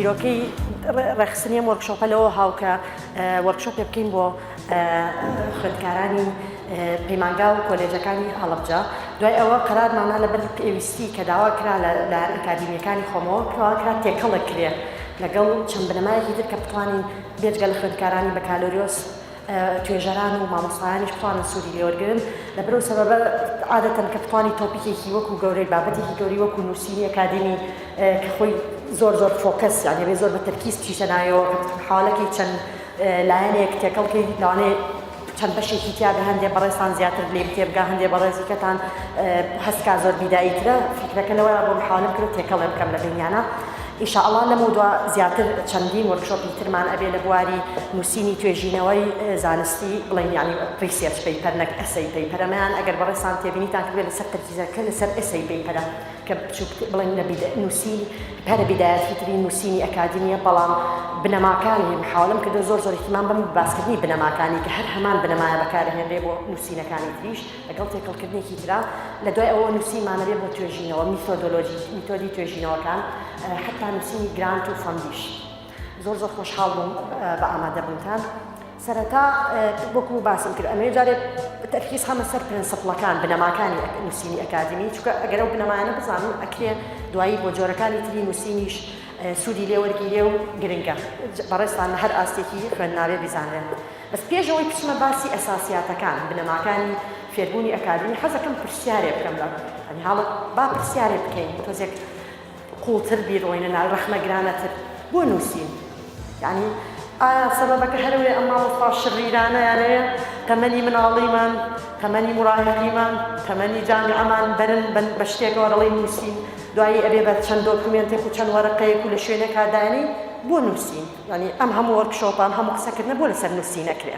بیرۆکەی ڕێخستنیە وەرکشۆپە لەوە هاوکە وەرکشۆپێ بکەین بۆ خوێندکارانی پەیمانگا و کۆلێجەکانی هەڵەبجە. دوای ئەوە قەرارمانە لەبەر پێویستی کە داوا کرا لە ئەکادیمیەکانی خۆمەوە کرا تێکەڵک کرێ لەگەڵ چەند بنەمایەکی تر کە بتوانین بێجگە لە خوێندکارانی بەکالۆریۆس توێژەران و مامۆستایانیش بتوانن سوودی لێوەرگرن لەبەرەوە سەبەبە عادەتەن کە بتوانی تۆپیکێکی وەکو گەورەی بابەتێکی گەوری وەکو نووسینی ئەکادمی کە خۆی زۆر فۆکەس یانێ بێ زۆر بە تەرکیز چیشە نایەوە حاڵەکەی چەند لایەنێک تێکەڵکەی لەوانێ چەند بەشێکی تیا بە هەندێک بەڕێستان زیاتر لێ تێبگا هەندێک بەڕێزیکەتان هەستکا زۆر بیداییترە فکرەکە لەوەیە بۆ محاولم کرد تێکەڵێ بکەم لە بینیانە. ئینشاءالله لەمە دووە زیاتر چەندین وەرکشۆپی ترمان ئەبێ لە بواری نووسینی توێژینەوەی زانستی بڵین ینی ریسێرچ پەیپەر نەک ئەسەی پەیپەرەمەیان ئەگەر بەڕێستان تێبینیتان کردێت لەسەر تەرکیزەکە لەسەر ئەسەی پەیپەرە کە بڵین لە نووسینی پەرە بیدایەتی تری نووسینی ئەکادیمیە بەڵام بنەماکانی محاولم کردو زۆر احتیمام بم باسکردنی بنەماکانی کە هەر هەمان بنەمایە بەکارهێنرێ بۆ نووسینەکانی تریش لەگەڵ تێکەڵکردنێکی ترا لە دوای ئەوە نووسینمانەبێ بۆ توێژینەوە میتۆدی توێژینەوەکان حتا نووسینی گرانت و فەندیش. زۆر خۆشحاڵ بووم بە ئامادەبوونتان. سەرەتا وەکو باسم کرد ئەمێ جارێ تەرکیز هەمە سەر پرینسپڵەکان بنەماکانی نووسینی ئەکادمی چونکە ئەگەر ئەو بنەمایانە بزانن ئەکرێ دوایی بۆ جۆرەکانی تری نووسینیش سوودی لێوەرگیرێ و گرنگە بەڕێستان هەر ئاستێکی خوێندناوێ بیزانرێن. بەس پێشەوەی بچمە باسی ئەساسیاتەکان بنەماکانی فێربوونی ئەکادمی حەزەکەم پرسیارێ بکەم لە حاڵت با پرسیارێ بکەین تۆزێک قوڵتر بیرۆینە ڕەخمەگرانەتر بۆ نووسین یعنی ئایا سەبەبەکە هەروێ ئەماوەستا شڕیرانە یانەیە تەمەنی مناڵیمان تەمەنی مراهقیمان تەمەنی جامعەمان بەرن بە شتێکەوە دەڵێ نووسین دوایی ئەبێ بە چەند دۆکومێنتێک و چەند وەرەقەیەک و لە شوێنێکا دانی بۆ نووسین ینی ئەم هەموو وەرکشۆپان هەموو قسەکردنە بۆ لەسەر نووسینەکرێ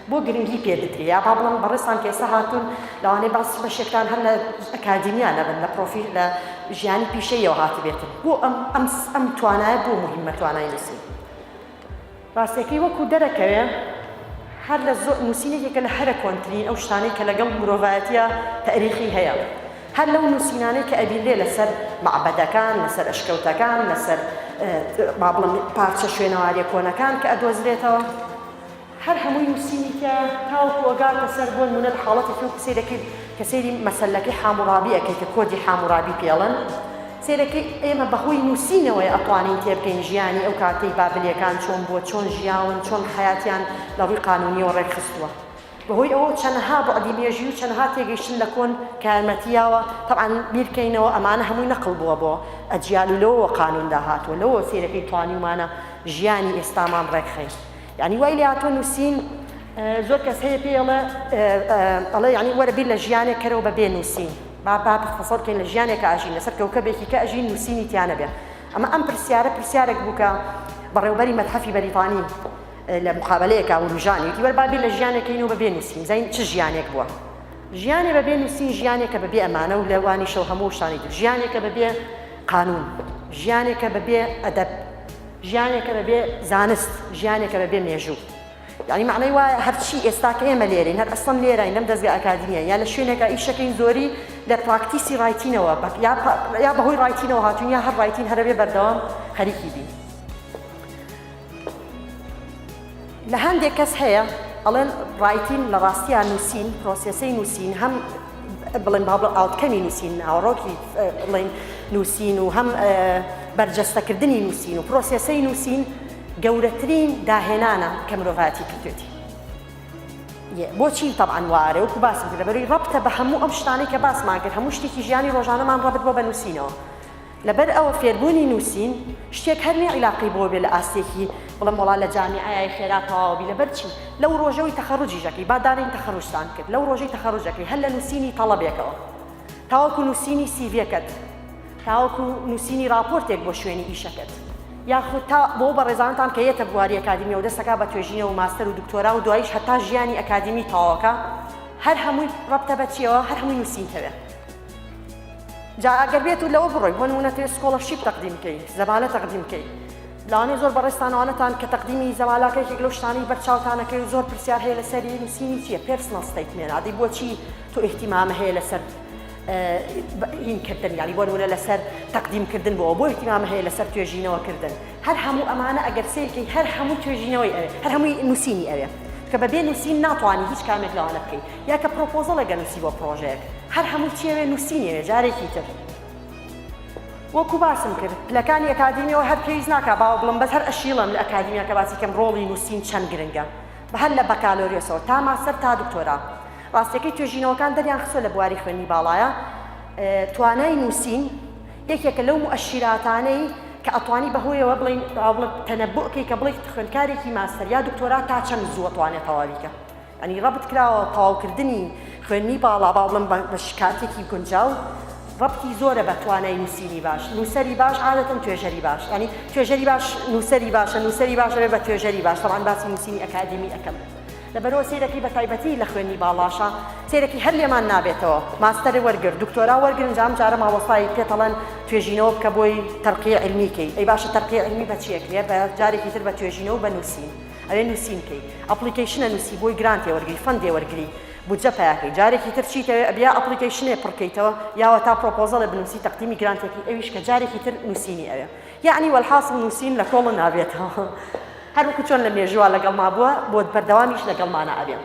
بۆ گرنگی پێدرێ یا با بڵم بەڕێستان کە ئێستا هاتوون لەوانەیە باسی بەشێکتان هەر لە ئەکادیمیانە بن لە پرۆفیل لە ژیانی پیشەیەوە هاتبێتن بۆ ئەم توانایە بۆ مهمە توانای نووسین. ڕاستیەکەی وەکو دەرەکەوێ هەر لە زۆر نووسینێکێکە لە هەرە کۆنترین ئەو شتانەی کە لەگەڵ مرۆڤایەتیە تاریخی هەیە هەر لەو نووسینانەی کە ئەبینرێ لەسەر معبەدەکان لەسەر ئەشکەوتەکان لەسەر با بڵم پارچە شوێنەواری کۆنەکان کە ئەدۆزرێتەوە هەر هەمووی نووسینی کە تاوەکو ئەگاتە سەر بۆ نمونە حاڵەتێکی و سەیرەکەی کە سەیری مەسەلەکەی حاموڕابی ئەکەی کە کۆدی حاموڕابی پێڵن سێرەکەی ئێمە بەهۆی نووسینەوەی ئەتوانین تێبکەین ژیانی ئەو کاتەی بابلیەکان چۆن بۆ چۆن ژیاون چۆن حیاتیان لە ڕووی قانونیەوە ڕێکخستووە بەهۆی ئەوە چەندەها بەعدی مێژی و چەندەها تێگەیشتن لە کۆن کارمەتیاوە تەبعاً بیرکەینەوە ئەمانە هەمووی نەقڵ بووە بۆ ئەجیال و لەوە قانون داهاتوە لەوە سێرەکەی توانیمانە ژیانی ئێستامان ڕێکخەین یعنی وای لێ هاتووە نووسین زۆر کەس هەیە پێڵە ئەڵێ یعنی وەرە بیر لە ژیانێک کەرەوە بەبێ نووسین با فەسەڵ بکەین لە ژیانێکە ئاژین لەسەر کەوکەبێکی کە ئەژین نووسینی تیانە بێ ئەمە ئەم پرسیارێک بوو کە بەڕێوەبەری مەتحەفی بەریتانی لە مقابلەیەکە وروژانی وتی وەرە با بیر لە ژیانێکەکەینەوە بەبێ نووسین زین چ ژیانێک بووە ژیانێ بەبێ نووسین ژیانێکە بەبێ ئەمانە و لەوانی شەو هەموو شتانی تر ژیانێکە بەبێ قانون ژیانێکە بەبێ ئەدەب ژیانێکە بەبێ زانست ژیانێکە بەبێ مێژوو یعنی معنی وایە هەرچی ئێستا کە ئێمە لێرەین هەر ئەسڵم لێرەین لەم دەستگا ئەکادمیە یا لە شوێنێکە ئیشەکەین زۆری لە پراکتیسی ڕایتینەوە یا بەهۆی ڕایتینەوە هاتوون یا هەر ڕایتین هەرەبێ بەردەوام خەریکی بین. لە هەندێک کەس هەیە ئەڵێن ڕایتین لە ڕاستیان نووسین پرۆسێسەی نووسین هەم بڵێن با بڵێن ئاوتکەمی نووسین ناوەڕۆکی بڵێن نووسین و هەم بەرجەستەکردنی نووسین و پرۆسێسەی نووسین گەورەترین داهێنانە کە مرۆڤایەتی کردوێتی بۆچی تەبعاً وارێ وەکو باسم کرد لەبەرەوەی ڕەبتە بە هەموو ئەم شتانەی کە باسمان کرد هەموو شتێکی ژیانی ڕۆژانەمان ڕەبت بۆ بە نووسینەوە لەبەر ئەوە فێربوونی نووسین شتێک هەر نێ عیلاقی بۆ بێ لە ئاستێکی بڵێم وڵا لە جامیعەیە خێرا تەواوی لەبەر چی لەو ڕۆژەوەی تەخەڕوجیژەکەی با دارین تەخەڕوجتان کرد لەو ڕۆژەی تەخەڕوجەکەی هەر لە نووسینی تەڵەبێکەوە تاوەکو نووسینی سیڤێکەت تاوەکو نووسینی راپۆرتێک بۆ شوێنی ئیشەکەت یاخود تا بۆ بەڕێزانتان کە یەتە بواری ئەکادمیە و دەستەکە بە توێژینەوە و ماستەر و دکتۆرا و دواییش هەتا ژیانی ئەکادمی تەواوەکە هەر هەمووی ڕەبتە بە چیەوە هەر هەمووی نووسینتەوێ جا ئەگەر بێت و لەوە بڕۆی بۆ نمونە سکۆڵەرشیپ تەقدیم بکەی زەمالە تەقدیم بکەی لەوانەیە زۆر بەڕێستانەوانەتان کە تەقدیمی زەمالاکەیەک لەو شتانەی بەرچاوتانەکەی و زۆر پرسیار هەیە لەسەری نووسینی چییە پێرسنەڵ ستەیتمێنت عادی بۆچی تۆ ئیحتیمامە هەیە لەسەر هینکردن یعنی بۆ نمونە لەسەر تەقدیمکردن بۆ ئیتیمام هەیە لەسەر توێژینەوەکردن هەر هەموو ئەمانە ئەگەر سیرکەی هەر هەموو توێژینەوەی ئەوێ هەر هەمووی نووسینی ئەوێ کە بەبێ نووسین ناتوانانی هیچ کامێک لەوانە بکەیت یا کە پرۆپۆزەڵێگە نووسی بۆ پرۆژەیەک هەر هەموو چیەوێ نووسینیەوێ جارێکی تر وەکو باسم کرد پلەکانی ئەکادیمیەوە هەر پێویست ناکا باوە بڵم بەس هەر ئەشیڵم لە ئەکادیمیا کە باسی کەم ڕۆڵی نووسین چەند گرنگە بە هەر لە بەکالۆریۆسەوە تا ماستەر تا دکتۆرا ڕاستیەکەی توێژینەوەکان دەریان خستۆ لە بواری خوێنی باڵایە توانای نووسین یەکێکە لەو مؤشراتانەی کە ئەتوانی بەهۆیەوە بڵین تەنەبووکەی کە بڵیت خوێندکارێکی ماستەر یا دکتۆرا تا چەند زوو ئەتوانێت تەواویکە ئەنی ڕەبت کراوە تەواوکردنی خوێنی باڵا با بڵم بە کاتێکی گونجاو ڕەبتی زۆرە بە توانای نووسینی باش نووسەری باش عادەتەن توێژەری باش ینی توێژەری باش نووسەری باشە نووسەری باش بە توێژەری باش تەڵان باسی نووسینی ئەکادیمی ئەەکەم لەبەرەوە سیرەکی بە تایبەتی لە خوێنی باڵاشە سیرەکی هەر لێمان نابێتەوە ماستەری وەرگرت دکتۆرا وەرگرن جام جارە ماوەسای پێتەڵەن توێژینەوە بکە بۆی تەرقیع علمیکەی ئەی باشە تەرقیع علمی بە چیەکرێ بە جارێکی تر بە توێژینەوە بە نووسین ئەوێ نووسینکەی ئەپلیکیشنە نووسی بۆی گرانتێ وەرگری فەندێ وەرگری بودجە پەیاکەی جارێکی تر چیتەوێ ئەبیا ئەپلیکیشنێ پڕکەیتەوە یاوە تا پرۆپۆزەڵێ بنووسی تەقدیمی گرانتێکی ئەویش کە جارێکی تر نووسینی ئەوێ یعنی وەلحاصل نووسین لە کۆڵ نابێتەوە هەروەکو چۆن لە مێژووە لەگەڵ ما بووە بۆ بەردەوامیش لەگەڵمانە ئەبێ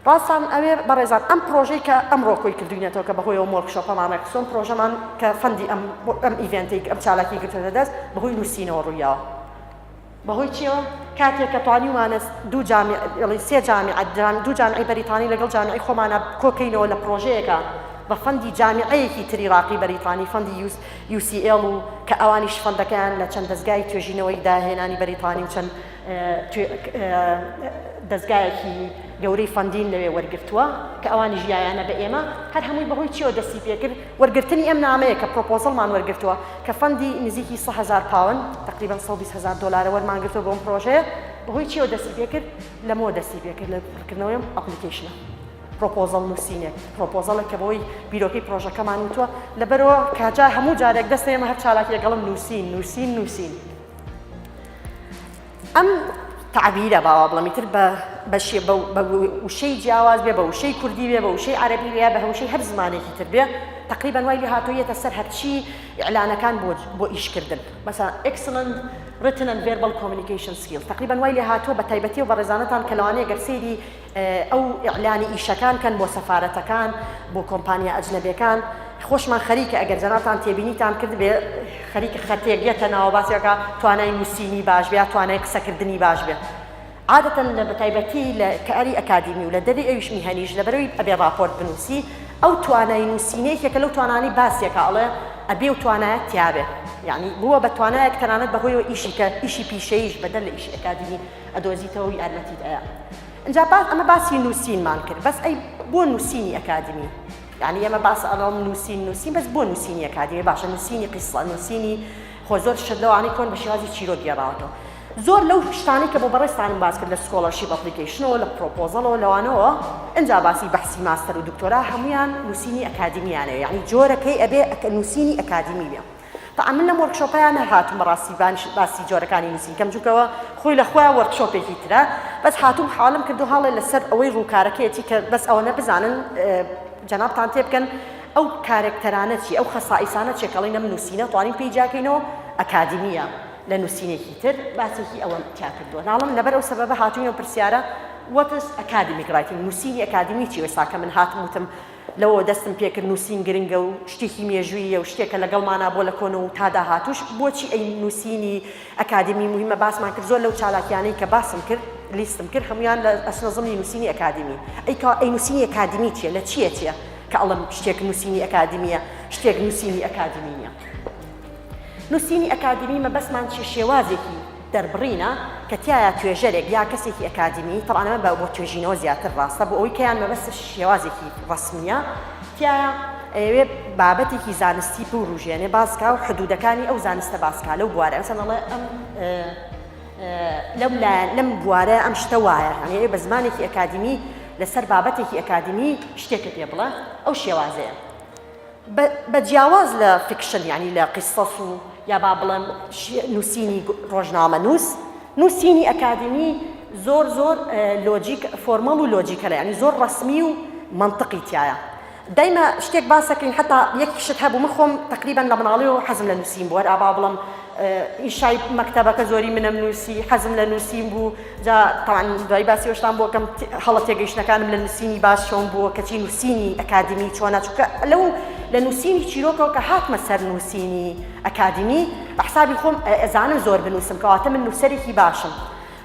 ڕاستان ئەوێ بەڕێزان ئەم پرۆژەی کە ئەمڕۆ کۆی کردوینێتەوە کە بەهۆیەوە وەرکشۆپەمانە کردوون پرۆژەمان کە فەندی ئەم ئیڤێنتەی ئەم چالاکی گرتوۆتە دەست بەهۆی نووسینەوە ڕوویاوە بەهۆی چیەوە کاتێک کە توانیوانە سێ دوو جامعی بەریتانی لەگەڵ جامعی خۆمانە کۆکەینەوە لە پرۆژەیەکە بە فەندی جامعەیەکی تری ڕاقی بەریتانی فەندی UCL و کە ئەوانیش فەندەکەیان لە چەند دەستگای توێژینەوەی داهێنانی بەریتانی و چەند دەستگایەکی گەورەی فەندین لەوێ وەرگرتووە کە ئەوانی ژیایانە بە ئێمە هەر هەمووی بەهۆی چیەوە دەستی پێکرد وەرگرتنی ئەم نامەیە کە پرۆپۆزڵمان وەرگرتووە کە فەندی نزیکی 100,000 پاوند تقریبا 120,000 دلار وەرمانگرتووە بۆ ئەم پرۆژەیە بەهۆی چیەوە دەستی پێکرد لەمەوە دەستی پێکرد لە کردنەوەی ئەپلیکیشنە پرۆپۆزڵ نووسینێک پرۆپۆزڵێک کە بۆی بیرۆکەی پرۆژەکەمان وتووە لەبەرەوە کاجا هەموو جارێک دەستە ئێمە هەر چالاکی لەگەڵم نووسین ئەم تعبیرە باوا بڵێمیتر بە وشەی جیاواز بێ بە وشەی کوردی بێ بە وشەی عەرەبی بێ بە وشەی هەر زمانێکی تر بێ تقریبا وای لێ هاتوویەتە سەر هەرچی ئیعلانەکان بۆ ئیشکردن مثلا excellent written and verbal communication skills تقریبا وای لێ هاتووە بە تایبەتی و بە ڕێزانەتان کە لەوانەیە گەر سەیری ئەو ئیعلانی ئیشەکان کەن بۆ سەفارەتەکان بۆ کۆمپانیا ئەجنەبیەکان خۆشمان خەریکە ئەگەر جەناتان تێبینیتان کرد بێ خەریکە خەتێکیەتە ناوەباسیەکە توانای نووسینی باش بێ توانای قسەکردنی باش بێ عادەتەن لە بەتایبەتی لە کاری ئەکادیمی و لە دەری ئەویش میهەنیش لەبەرەوەی ئەبێ راپۆرت بنووسی ئەو توانای نووسینەیەکە لەو توانانی باسیەکە ئەڵێ ئەبێ و توانایەت تیابێ یعنی بووە بە توانایەک تەنانەت بەهۆیەوە ئیشی پیشەیش بەدەر لە ئیشی ئەکادیمی ئەدۆزیتەوە و یارمەتیت ئەیە اینجا ئەمە باسی نووسینمان کرد بەس ئەی بۆ نووسینی ئەکادیمی یعنی ئێمە باس ئەڵام نووسین بەس بۆ نووسینی ئەکادیمی باشە نووسینی قیسە نووسینی خۆ زۆر شت لەوانەی کۆن بە شێوازی چیرۆک گێڕاوەتەوە زۆر لەو شتانی کە بۆ بەڕێستانم باس کرد لە سکۆڵەرشیپ ئەپلیکیشنەوە لە پرۆپۆزەڵەوە لەوانەوە ئەنجا باسی بەحسی ماستەر و دکتۆرا هەمویان نووسینی ئەکادیمیانەیە یعنی جۆرەکەی ئەبێ نووسینی ئەکادیمی بێ من لەم وەرکشۆپەیان هاتووم بەڕاستی باسی جۆرەکانی نووسین کەم جوکەوە خۆی لەخوا وەرکشۆپێکی ترە بەس هاتووم حاڵم کردو هەڵێ لەسەر ئەوەی ڕووکارەکەیەتی کە بەس ئەوە نەبزانن جەنابتان تێ بکەن ئەو کارێکتەرانە چی ئەو خەسائیسانە چێکەڵی نەم نووسینە توانین پێی جاکەینەوە ئەکادیمیە لە نووسینێکی تر باسێکی ئەوە تیا کردووە ناڵم لەبەر ئەو سەبەبە هاتوویەوە پرسیارە وەتس ئەکادمیک ڕایتینگ نووسینی ئەکادیمی چی وێساکە من هاتم وتم لەوە دەستم پێکرد نووسین گرنگە و شتێکی مێژوویە و شتێکە لەگەڵمانە بۆ لە کۆنەوە و تادا هاتوش بۆچی ئەی نووسینی ئەکادمی مهمە باسمان کرد زۆر لەو چالاکیانەی کە باسم کرد لیستم کرد هەمویان لە ئەسنەزمی نووسینی ئەکادمی ئەی نووسینی ئەکادمی چیە لە چیە کە ئەڵم شتێک نووسینی ئەکادمیە شتێک نووسینی ئەکادمی نیە نووسینی ئەکادمی مەبەستمان چی شێوازێکی دەربڕینە کە تایە توێژەرێک یا کەسێکی ئەکادمی تەڵانەمە بۆ توێژینەوە زیاتر ڕاستە بۆ ئەوەی کەیان مەبەست شێوازێکی ڕسمیە تایە ئەوێ بابەتێکی زانستی بڕوژێنێ باسکا و حدودەکانی ئەو زانستە باسکا لەو بوارە ئەسەنەڵێ لەم بوارە ئەم شتە وایە هەنێ بە زمانێکی ئەکادمی لەسەر بابەتێکی ئەکادمی شتێکە پێ بڵێ ئەو شێوازەیە بە جیاواز لە فیکشن یعنی لە قیسەس و یا با بڵێم نووسینی ڕۆژنامە نووسینی ئەکادمی زۆر لۆجیک فۆرمەڵ و لۆجیکەلە یعنی زۆر ڕسمی و منطقی تایە دايما شتێک باسەکەین حتا یەکیشت هەبوو من خۆم تقریبا لە مناڵیەوە حەزم لە نووسین بوو هەر ئابا بڵم ئیشای مەکتەبەکە زۆری منم نووسی حەزم لە نووسین بوو جا تاوان دوای باسی وەشتان بۆ کەم هەڵە تێگەیشتەکانم لە نووسینی باش چۆن بووە کەچی نووسینی ئەکادمی چۆنە چونکە لەو لە نووسینی چیرۆکەوە کە هاتمە سەر نووسینی ئەکادمی بە حسابی خۆم ئەزانم زۆر بنووسم کەواتە من نووسەرێکی باشم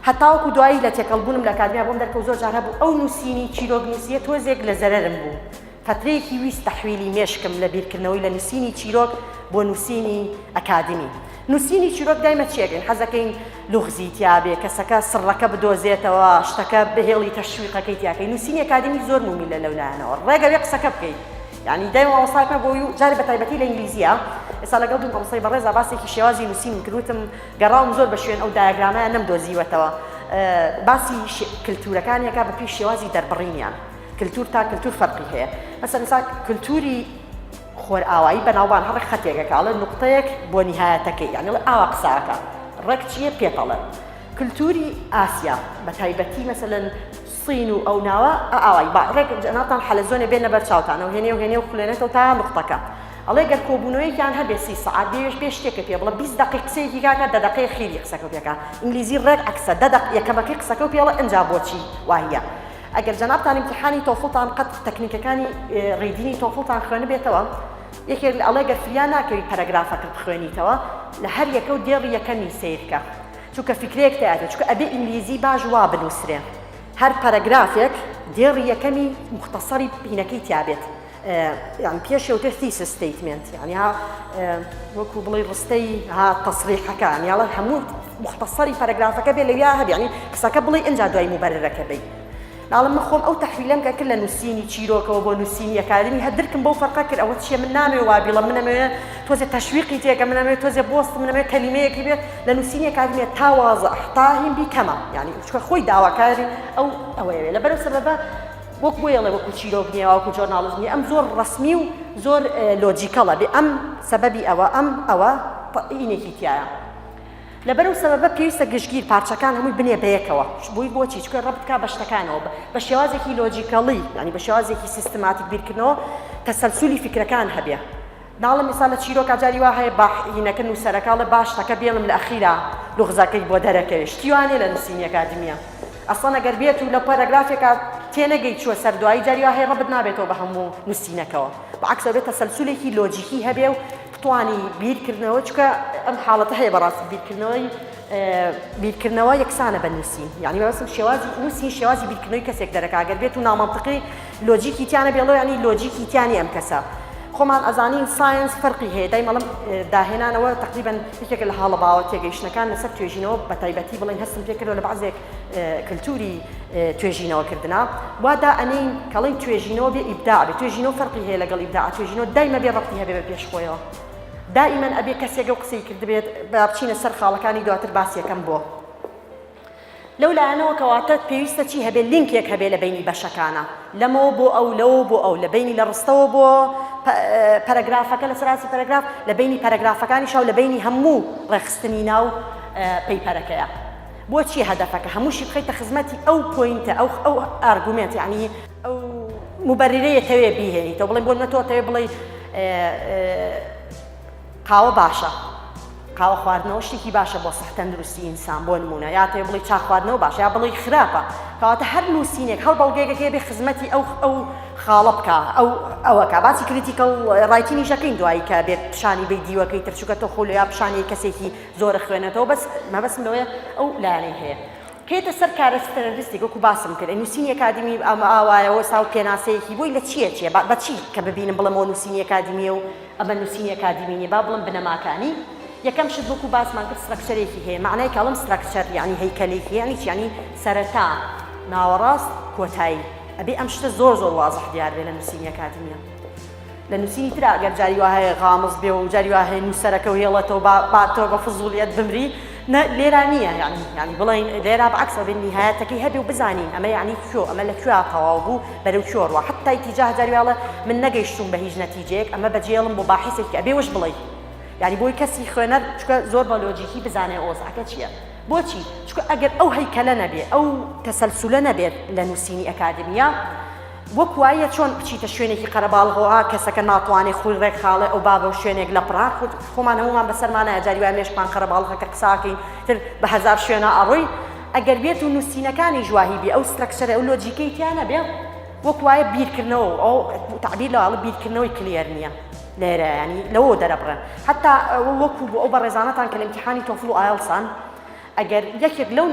هەتاوەکو دوایی لە تێکەڵبوونم لە ئەکادمیا بۆم دەرکەوت زۆر جار هەبوو ئەو نووسینی چیرۆک نووسیە تۆزێک لە زەرەرم بوو فترەیەکی ویست تەحویلی مێشکم لە بیرکردنەوەی لە نووسینی چیرۆک بۆ نووسینی ئەکادمی نووسینی چیرۆک دایمە چێگەین حەزەکەین لوغزی تیابێ کەسەکە سڕەکە بدۆزێتەوە شتەکە بەهێڵی تەشویقەکەی تیاکەی نووسینی ئەکادمی زۆر مومیلە لەولایەنەوە ڕێگەوێ قسەکە بکەیت یعنی دایما وەساکە بۆی و جارێ بە تایبەتی لە ئینگلیزیە ئێستا لەگەڵ دوو کەڵسەی بەڕێزە باسێکی شێوازی نووسین کردوتم گەڕاوم زۆر بە شوێن ئەو دایاگرامەیە نەمدۆزیوەتەوە باسی کلتورەکانیەکە بە پێی شێوازی دەربڕینیان کلتور تا کلتور فەرقی هەیە مەسەڵەن کلتوری خۆر ئاوایی بەناوبان هەڕێک خەتێکەکەڵە نقطەیەک بۆ نهایەتەکەی یعنی ئاوا قساکە ڕێک چییە پێتەڵە کلتوری ئاسیا بە تایبەتی مەسەڵەن سین و ئەو ناوە ئاوایی ڕێک جەناتان حەلەزۆنێ بێنە بەر چاوتانە و هێنێ و خوێنێتەوە تا نقطەکە ئەڵێ گەر کۆبوونەوەیکیان هەبێ 30 سەعات بێ شتێکە پێ بڵە 20 دقیقە قسەیەکی کاکە 10 دقیقە خیری قسەکە پێکە ئینگلیزی ڕێک عەکسە 10 دقیقە یەکەمەکەی قسەکە و پێڵە ئەنجا بۆچی وایە ئەگەر جەنابتان ئیمتیحانی تۆفڵتان قەت تەکنیکەکانی ڕێدینی تۆفڵتان خوێنە بێتەوە یەکێک ئەڵێ گەر فریان ناکەوی پەرەگرافەکە بخوێنیتەوە لە هەر یەکە و دێڕی یەکەمی سیرکە چونکە فکرێک تایە چونکە ئەبێ ئینگلیزی باش وا بنووسرێ هەر پەرەگرافێک دێڕی یەکەمی مختصری بینەکەی تیابێت يعني پێشەوتر thesis statement يعني ها وەکو بڵێ ڕستەی ها تەسریحەکە يعني هەڵە هەموو مختصری پەرەگرافەکە بێ لەویا هەبێ يعني قسەکە بڵێ ئەنجا دوای مبەررەکە بێ ناڵم من خۆم ئەو تەحویلەم کە کرد لە نووسینی چیرۆکەوە بۆ نووسینی ئەکادمی هەدرکم بەو فەرقە کرد ئەوە چیە من نامێ وابیڵە منەمەوێ تۆزێ تەشویقی تێکە منەمەوێت تۆزێ بۆست منەمەوێت کەلیمەیەکی بێت لە نووسینی ئەکادمیە تا وازە تا هینبی کەمە يعني چونکە خۆی داواکاری ئەوەیە لەبەرەو سەبەبە وەک بۆیڵێ وەکو چیرۆک نییە وەکو جۆرناڵیزم نییە ئەم زۆر ڕسمی و زۆر لۆجیکەڵە بێ ئەم سەبەبی ئەوە ئینێکی تایە لەبەرەو سەبەبە پێویستە گشتگیر پارچەکان هەمووی بنێ بەیەکەوە بۆی بۆچی چونکە ڕەبط بکا بە شتەکانەوە بە شێوازێکی لۆجیکەڵی ینی بە شێوازێکی سیستماتیک بیرکردنەوە تەسەلسولی فکرەکان هەبێ ناڵم ئێستا لە چیرۆکە جاری وا هەیە باحینەکە نووسەرەکەڵێ باش شتەکە بێڵم لە ئەخیرا لوغزەکەی بۆ دەرەکەوێ شتی وانێ لە نووسینی ئەکادمیە ئەسڵەن ئەگەر بێت و لە پەرەگرافێکە تێنەگەی چوە سەر دوایی جاری وا هەیە ڕەبط نابێتەوە بە هەموو نووسینەکەەوە بەعەکسەوە بێت تەسەلسولێکی لۆجیکی هەبێ و بتوانی بیرکردنەوە چونکە ئەم حاڵەتە هەیە بەڕاستی بیرکردنەوە یەکسانە بە نووسین یعنی بەسم شێوازی نووسین شێوازی بیرکردنەوەی کەسێک دەرەکە ئەگەر بێت و نامەنتقی لۆجیکی تیانە بێڵۆ ینی لۆجیکی تیانی ئەم کەسە خۆمان ئەزانین ساینس فەرقی هەیە دایمەڵم داهێنانەوە تقریبا یەکێک لە حاڵە باوە تێگەیشتنەکان لەسەر توێژینەوە بە تایبەتی بڵێن هەستم پێکردەوە لە بەعزێک کلتوری توێژینەوەکردنا وادا ئەنین کەڵین توێژینەوە بێ ئیبداع بێ توێژینەوە فەرقی هەیە لەگەڵ ئیبداع توێژینەوە دایمە بێ ڕەبطی هەبێ بە پێشخۆیەوە دائما ئەبێ کەسێک و قسەی کرد بێت بە بچینە سەر خاڵەکانی دواتر باسیەکەم بۆ لەولایەنەوە کەواتە پێویستە چی هەبێ لینکێک هەبێ لە بینی بەشەکانە لەمەوە بۆ ئەو لەوە بۆ ئەو لە بینی لە ڕستەوە بۆ پەرەگرافەکە لە سەراسی پەرەگراف لە بینی پەرەگرافەکانی شاو لە بینی هەموو ڕێخستنی ناو پەیپەرەکەیە بۆچی هەدەفەکە هەمووشی بخەیتە خزمەتی ئەو پۆینتە ئەو ئارگومنت یعنی ئەو مبەررەیە تەوێ بیهێنیتەوە بڵێ بۆ نەتۆ تەوێ بڵێ قاوە باشە قاوە خواردنەوە شتێکی باشە بۆ سەح تەندروستی ئینسان بۆ نمونە یا تێ بڵێ چا خواردنەوە باشە یا بڵێ خراپە کەواتە هەر نووسینێک هەڵ بەڵگەیەکە بێ خزمەتی ئەو خاڵە بکە ئەوەکە باسی کریتیکەڵ ڕایتینی ژەکەین دوایی کە بێت پیشانی بێ دیوەکەی تر چووکە تۆ خۆلو یا پیشانی کەسێکی زۆرە خوێنێتەوە بەس مەبەسم لەوەیە ئەو لایەنەی هەیە کێتە سەر کارە ستەندەرستی وەکو باسم کرد نووسینی ئەکادمی ئاوایەوە ساو پێناسەیەکی بۆی لە چیە بە چی کە ببینم بڵێمەوە نووسینی ئەکادمیە و ئەمە نووسینی ئەکادمیە با بڵم بنەماکانی یەکەم شت وەکو باسمان کرد ستراکچەرێکی هەیە معنای کەڵم ستراکچەر یعنی هەیکەلێکی یعنی چی یعنی سەرەتا ناوەڕاست کۆتایی ئەبێ ئەم شتە زۆر واضح دیار بێ لە نووسینی ئەکادمیە لە نووسینی ترا ئەگەر جاری وا هەیە غامز بێ و جاری وا هەیە نووسەرەکە و هێڵێتەوە باتەوە بە فزوڵیەت بمری لێرا نییە یعنی بڵین لێرا بەعکسەوە بێ نیهایەتەکەی هەبێ و بزانین ئەمە یعنی کوێ ئەمە لە کوێ تەواو بوو بەرەو کوێڕوە حتا ئیتیجاه جاری واڵە من نەگەیشتوم بە هیچ نەتیجەیەک ئەمە بەجێڵم بۆ باحیسێکی ئەبێ وەش بڵێ یعنی بۆی کەسی خوێنەر چونکە زۆر بە لۆجیکی بزانێ ئۆزاکە چییە بۆچی چونکە ئەگەر ئەو هەیکەلە نەبێ ئەو تەسەلسولە نەبێت لە نووسینی ئەکادمیە وەکو وایە چۆن بچیتە شوێنێکی قەرەباڵغەوە کەسەکە ناتوانێت خۆی ڕێک خاڵێ ئەو بابە شوێنێک لە پڕاک خۆمان هەمومان بەسەرمانە جاری وای مێشمان قەرەباڵغەکە قساکەین تر بە هەزار شوێنە ئەڕۆی ئەگەر بێت و نووسینەکانی جواهی بێ ئەو سترەکچەرە ئەو لۆجیکەی تیانە بێ وەکو وایە بیرکردنەوە ئەو تعبیر لەواڵە بیرکردنەوەی کلێر نییە لێرە ینی لەوە دەرەبڕن حتا وەکو بۆ ئەو بەڕێزانەتان کە لە ئیمتیحانی تۆفڵ و ئایڵسان ئەگەر یەکێک لەو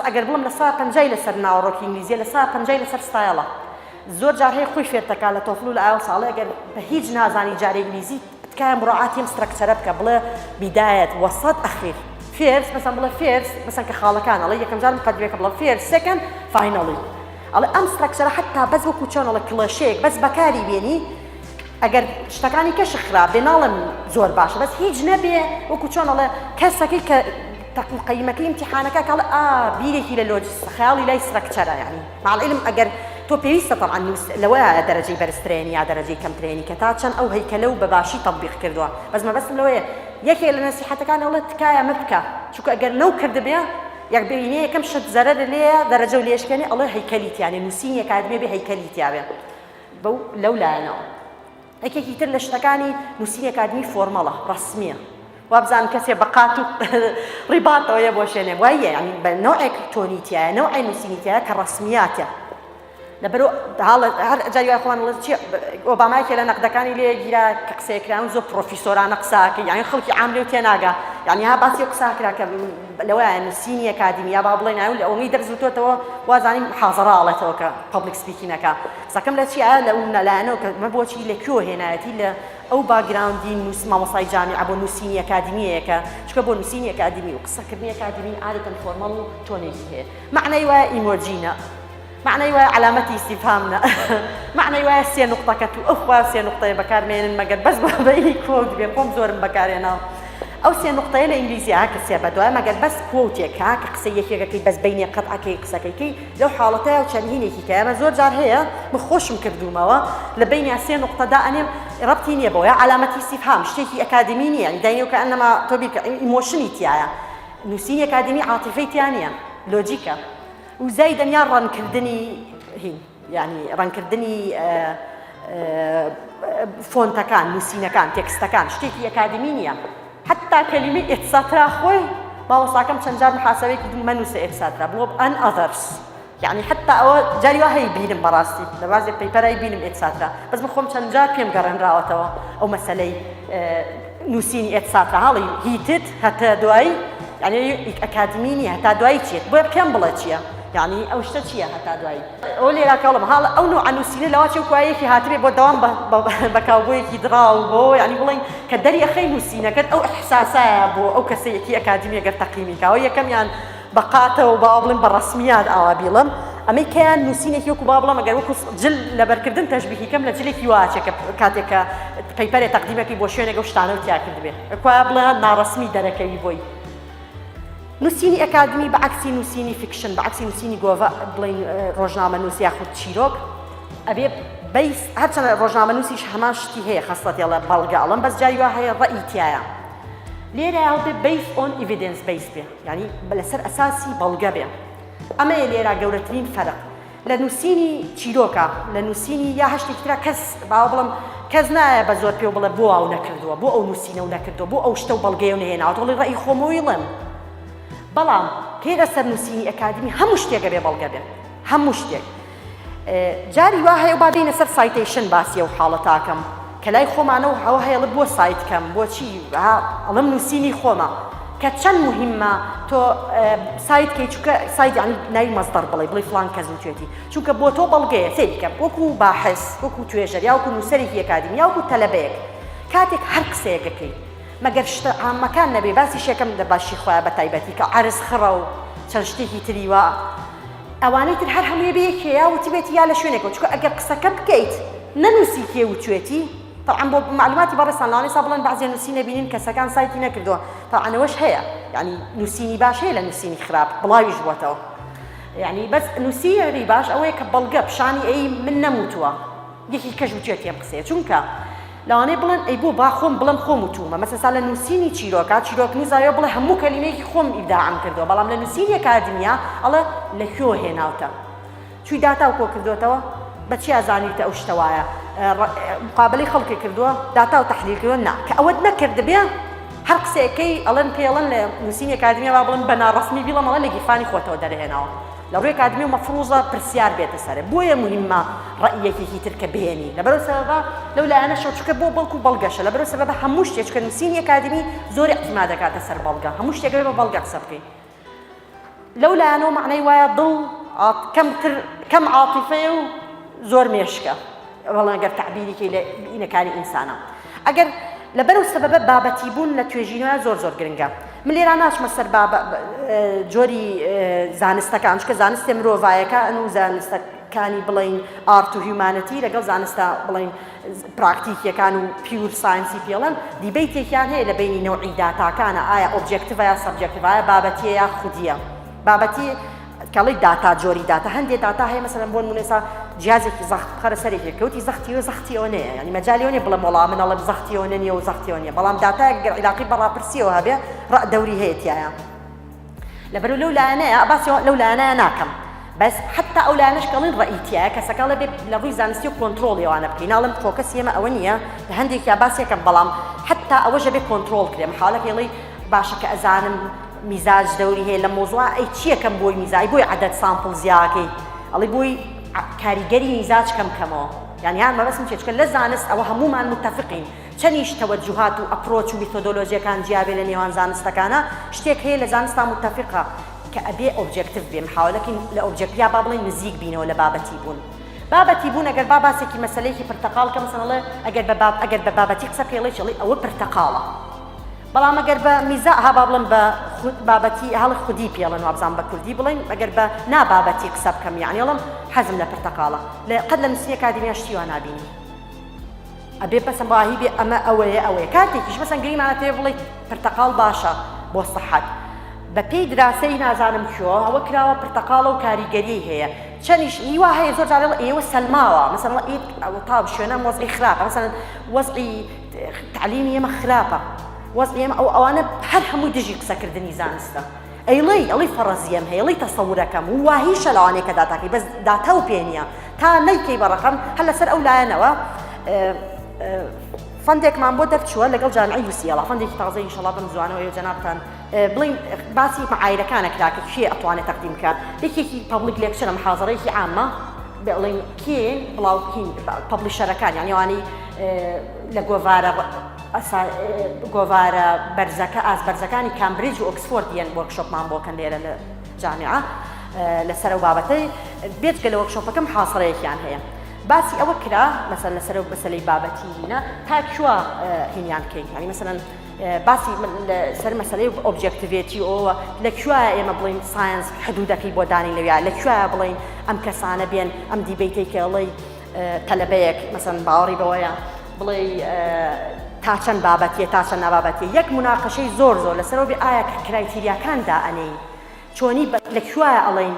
ئەگەر بڵم لە 150 لەسەر ناوەڕۆکی ئینگلیزیە لە 150 لەسەر ستایڵە زۆر جار هەیە خۆی فێرتەکە لە تۆفڵ و لە ئایڵساڵە ئەگەر بە هیچ نازانی جارێ ئینگلیزی تکایە مڕاعاتی ئەم سترەکچەرە بکە بڵێ بیدایەت وەسەط ئەخیر فێرس مەسەن بڵێ فێرس مەسەن کە خاڵەکان ئەڵێ یەکەم جار مقەدمەکە بڵێ فێرس سێکەند فاینەڵی ئەڵێ ئەم سترەکچەرە حتا بەس وەکو چۆنەڵە کڵەشەیەک بەس بەکاری بێنی ئەگەر شتەکانی کەشی خراپ بێ ناڵم زۆر باشە بەس هیچ نەبێ وەکو چۆنەڵێ کەسەکەی کە مقیمەکەی امتحانەکە کاڵ بیرێکی لە لۆجیست خەیاڵی لای سترەکچەرە یعنی مع العلم ئەگەر تۆ پێویستە طبعا لەوە دەرەجەی بەرزترێنی یا دەرەجەی کەمترێنی کە تا چەند ئەو هەیکەلە و بەباشی تەطبیق کردووە بەس مەبەستم لەوەیە یەکێک لە نەسیحەتەکان ئەوڵێ تکایە مەبکە چونکە ئەگەر لەو کردبێ یەک ببینێ یەکەم شت زەرەر لێیە دەرەجە و لێشکێنێ ئەڵێ هەیکەلیت یانێ نووسینی ئەکادمی بێ هەیکەلیت یاوێ بەو لەو لایەنەوە یەکێکی تر لە شتەکانی نووسینی ئەکادمی فۆرمەڵە ڕەسمیە وابزان کەسێ بەقات و ڕیباتەوەیە بۆ شوێنێ وایە ینی بە نوعێک تۆنیتیایە نوعی نووسینیتیایە کە ڕەسمیاتە لەبەرۆ هەر جاری وای خۆمان وڵێت چی ئۆبامایەکێ لە نەقدەکانی لێ گیرا کە قسەیەکراون زۆر پرۆفیسۆرانە قساکە یعنی خەڵکی عام لێو تێناگا یعنی ها باسی ئەو قساکرا کە لەوەیە نووسینی ئەکادمی یا با بڵێن ئەو ئەوەی دەرزوتۆتەوە وازانین محاضەڕە ئاڵێتەوە کە پەبلیک سپیکینەکە قسەکەم لە چیە لە ئەو لایەنەوە کە مە بۆچی لەکوێ هێنایەتی لە ئەو باگراوندی مامۆستای جامیع بۆ نووسینی ئەکادمیەکە چکە بۆ نووسینی ئەکادمی و قسەکردنی ئەکادمی عادەتەن فۆرمەڵ و تۆنێکی هەیە معنەی وایە ئیمۆجینە معنەی وایە علامەتی استیفهامە معنەی وایە سێ نقطەکە تو ئەوخوا سێ نقطەیە بەکارمێنن مەگەر بەس بەینی کۆت بێ خۆم زۆرم بەکارێناوە ئەو سێ نقطەیە لە ئینگلیزیە کە سێ بەدوای مەگەر بەس کۆوتێکا کە قسە یەکێکەکەی بەس بینی قەتعەکەی قسەکەی لەو حاڵەتەیە و چەندینێکی کە ئەمە زۆر جار هەیە من خۆشم کردومەوە لە بینی سێ نقطەدا ئەنێم ڕەبتی نییە بەوە علامەتی استیفهام شتێکی ئەکادمی نییە داینەوە کە ئەنەما تۆ بیکە ئیمۆشنی تایە نووسینی ئەکادمی عاتیفەی تیان نییە لۆجیکە و زای دەنیا ڕەنکردنی هین یعنی ڕەنکردنی فۆنتەکان نووسینەکان تێکستەکان شتێکی ئەکادمی نییە حتا کەلیمەی ئێتساترا خۆی مامۆستاکەم چەند جار محاسەبەی کردم مەنووسە ئێتساترا بڵۆ ئەن ئەذەرس یعنی حتا ئەوە جاری وا هەیە بینم بەڕاستی لە بازێ پەیپەرای بینم ئێتساترا بەس من خۆم چەند جار پێم گەڕێنراوەتەوە ئەو مەسەلەی نووسینی ئێتساترا هەڵی هیتت هەتە دوایی یعنی ئەکادمی نییە هەتا دوایی چێت بۆیە پێم بڵێ چییە یعنی ئەو شتە چییە هەتا دوایی ئەو لێراکەڵم هاڵ ئەو نوع نووسینە لەوا چێ کوایەکی هاتبێ بۆ دەوام بەکاوبۆیەکی دراو بۆ ینی بڵین کە دەریەخەی نووسینەکەت ئەو ئەحساسایە بۆ ئەو کەسەیەکی ئەکادمی ئەگەر تەقیمیکاوە یەکەمیان بەقاتەوە با بڵێن بە ڕەسمیات ئاوا بیڵم ئەمەی کەیان نووسینێکی وەکو با بڵم ئەگەر وەکو جل لەبەرکردن تەشبیهیکەم لە جلێکی واچێکە کاتێککە پەیپەرێ تەقدیمەکەی بۆ شوێنێک ئەو شتانە و تیا کردبێ ئەکوایە بڵێ ناڕەسمی دەرەکەوی بۆی نووسینی ئەکادمی بەعکسی نووسینی فیکشن بەعکسی نووسینی گۆڤە بڵین ڕۆژنامە نووس یاخود چیرۆک ئەبێ بەیس هەرچەندە ڕۆژنامە نووسیش هەمان شتی هەیە خەسڵەتی لە بەڵگەڵم بەس جاری وا هەیە ڕەئی تایە لێرە هەڵبێ بیس ئۆن ئیڤیدنس بیس بێ یعنی لەسەر ئەساسی بەڵگە بێ ئەمەیە لێرە گەورەترین فەرق لە نووسینی چیرۆکە لە نووسینی یا هەشتێکی ترە کەس باوە بڵم کەس نایە بە زۆر پێ بڵێ بۆ ئەو نەکردووە بۆ ئەو نووسینە و نەکردووە بۆ ئەو شتە و بەڵگەی و نهێناوە دڵی ڕەئی خۆمەوەیڵم بەڵام کێرە سەر نووسینی ئەکادمی هەموو شتێکە بێ بەڵگە بێ هەموو شتێک جاری وا هەیە با بینە سەر سایتیشن باسیە و حاڵەتاکەم کە لای خۆمانە و هەوە هەیەڵە بۆ سایتکەم بۆچی ئەڵم نووسینی خۆمە کە چەند مهمە تۆ سایتکەی چونکە سایت یعنی ناوی مەزدەر بڵێ فڵان کەس وتوێتی چونکە بۆ تۆ بەڵگەیە سیرکە وەکو باحث وەکو توێژەر یا وەکو نووسەرێکی ئەکادمی یا وەکو تەلەبەیەک کاتێک هەر قسەیەکەکەی مەگەر شتە عامەکان نەبێ باسی شێکەم دە باشی خۆیان بە تایبەتی کە عەرز خڕە و چەند شتێکی تری وە ئەوانەی تر هەر هەمووی بەیەکەیە وتیبێتی یا لە شوێنێکەوە چونکە ئەگەر قسەکە بکەیت نەنووسی کێ وتوێتی طبعا بۆ معلوماتی بەڕێستان لەوانەیە سا بڵێن بەعزێ نووسی نەبینین کەسەکان سایتی نەکردووە طبعا ئەوەش هەیە یعنی نووسینی باش هەیە لە نووسینی خراپ بڵاویش بووەتەوە یعنی بەس نووسیەری باش ئەوەیە کە بەڵگە پیشانی ئەی من نەموتووە یەکی کەش وتوێتی ئەم قسەیە چونکە لەوانەیە بڵێن ئەی بۆ با خۆم بڵم خۆم وتومە مەسەسا لە نووسینی چیرۆک نووسایە بڵێ هەموو کەلیمەیەکی خۆم ئیبداعم کردووە بەڵام لە نووسینی ئەکادمیە ئەڵێ لەکوێ هێناوتە چوی داتا و کۆ کردوێتەوە بە چی ئازانیتە ئەو شتەوایە مقابلەی خەڵکی کردووە داتا و تەحلیل کردووە نا کە ئەوەت نەکرد بێ هەر قسەیەکەی ئەڵێن پێڵەن لە نووسینی ئەکادمیە با بڵێن بە ناڕەسمی بیڵە مەڵە لە گیرفانی خۆتەوە دەرهێناوە لە ڕووی ئەکادمی و مەفروضە پرسیار بێتە سەرێ بۆیە مهمە ڕەئیەکێکی تر کە بێنی لەبەرەوە سەبەبە لەو لایەنە شەوچکە بۆ بەڵکو بەڵگەشە لەبەرەوە سەبەبە هەموو شتێک کە نووسینی ئەکادمی زۆر اعتیماد دەکاتە سەر بەڵگە هەموو شتێک بێ بە بەڵگە قسە بکەی لەو لایەنەوە معنەی وایە دڵ کەم عاتیفەیە و زۆر مێشکە وەڵا ئەگەر تعبیریکەی لە بینەکانی ئینسانە ئەگەر لەبەرەو سەبەبە بابەتی بوون لە توێژینەوە زۆر گرنگە من لێرە ناچمە سەر جۆری زانستەکان چکە زانستی مرۆڤایەکە ئەن و زانستەکانی بڵین ئارت و هیومانەتی لەگەڵ زانستە بڵین پراکتیکیەکان و پیور ساینسی پێڵەن دیبەیتێکیان هەیە لە بینی نەوعی داتاکانە ئایا ئۆبجێکتیڤە یا سەبجێکتیڤە بابەتیە یا خودیە بابەتی کەڵی داتا جۆری داتا هەندێک داتا هەیە مەسەلەن بۆ نمونێسا جیازێکی زەخت بخەرە سەرێکی کەوتی زەختیەوە زەختیەوە نییە ینی مەجالیەوە نیە بڵێم وەڵام من ئەڵێم زەختیەوە نییە و زەختیەوە نییە بەڵام داتایەک گەر عیلاقی بەڕاپرسیەوە هەبێ ڕەدەوری هەیە تایە لەبەرو لەو لایەنەیە باسی لەو لایەنەیە ناکەم بەس حتا ئەو لایەنەش کەڵین ڕەئیتیایە کەسەکە لەبێ لە ڕووی زانستی و کۆنتڕۆڵی ئەوانە بکەین ناڵێم فۆکەسی ئێمە ئەوە نییە لە هەندێکیا باسیەکەم بەڵام حتا ئەوەژە بێ کۆنتڕۆڵ کرێ محاڵەکە ئێڵی باشە کە ئەزانم میزاج دەوری هەیە لە مۆزوع ئەی چیەکەم بۆی میزای بۆی عەدەد سامپڵ زیاکەی ئەڵێ بۆی کاریگەری میزاج کەمکەمەوە یعنی هان مەبەستم چێ چکە لە زانست ئەوە هەمومان متتەفقین چەندیش تەوەجوهات و ئەپرۆچ و میتۆدۆلۆژیەکان جیابێ لە نێوان زانستەکانە شتێک هەیە لە زانستا متتەفقە کە ئەبێ ئۆبجێکتیڤ بێ محاولەکەین لە ئۆبجێکتیا با بڵێن نزیک بینەوە لە بابەتی بوون بابەتی بوون ئەگەر باسێکی مەسەلەیەکی پرتەقاڵ کە مەسەڵێ ئەگەر بە بابەتی قسە بکەی ئەڵێ ئەوە پرتەقاڵە بەڵام ئەگەر بە میزا هەبا بڵێن بە بابەتی هەڵی خودی پێڵێن وابزان بە کوردی بڵێن ئەگەر بە نابابەتی قسە بکەم یعنی ئەڵێم حەزم لە پرتەقاڵە قەت لە نووسینی ئەکادیمیا شتی وا نابینی ئەبێ بەسم باهی بێ ئەمە ئەوەیە کاتێکیش بەسەن گریمانە تێ بڵێ پرتەقاڵ باشە بۆ سەحەت بە پێی دراسەی نازانم چۆ ئەوە کراوە پرتەقاڵە و کاریگەری هەیە چەندیش هیوا هەیە زۆر جارێ ئێوە سەلماوە مەسەڵەن ئەوە تاو شوێنە وەزعی خراپە مەسەڵەن وەزعی تعلیمی ئێمە خراپە وەزعی ئێمە ئەوانە هەر هەمووی دژی قسەکردنی زانستە ئەڵێ فەڕەزیەم هەیە ئەڵێ تەسەورەکەم و واهیشە لەوانەیە کە داتاکەی بەس داتا و پێ نییە تا نەیکەی بەڕەقەم هەر لەسەر ئەو لایەنەوە فەندێکمان بۆ دەرچووە لەگەڵ جامعەی UCL فەندێکی تازەی ئینشەڵا بم زوانەوە ئێوە جەنابتان بڵین باسی مەعایرەکانە کراکە کێ ئەتوانێت تەقدیم بکات یەکێکی پەبلیک لێکچەرە محاضەرەیەکی عامە بڵین کێ بڵاوکین پەبلیشەرەکان یعنی ئەوانەی لە گۆڤارە بەرزەکە ئازبەرزەکانی کامبریج و ئۆکسفۆرد دیەن وەرکشۆپمان بۆکەن لێرە لە جامعە لەسەر ئەو بابەتەی بێتگە لە وەرکشۆپەکە محاضەرەیەکیان هەیە باسی ئەوە کرا مەسەن لەسەر مەسەلەی بابەتی هینە تا کووە هینیان بکەین یعنی مەسەلەن باسی سەر مەسەلەی ئۆبجێکتیڤێتی ئەوە لە کوێیە ئێمە بڵین ساینس حدودەکەی بۆ دانی لەوێ لە کوێیە بڵین ئەم کەسانە بێن ئەم دیبەیتەی کە ئەڵێ تەلەبەیەک مەسەن باوەڕی بەوەیە بڵێ تا چەند بابەتیە تا چەند نابابەتیە یەک مناقەشەی زۆر لەسەرەوە بێ ئایا کرایتیریاکان دائەنێی چۆنی لە کوێیە ئەڵێن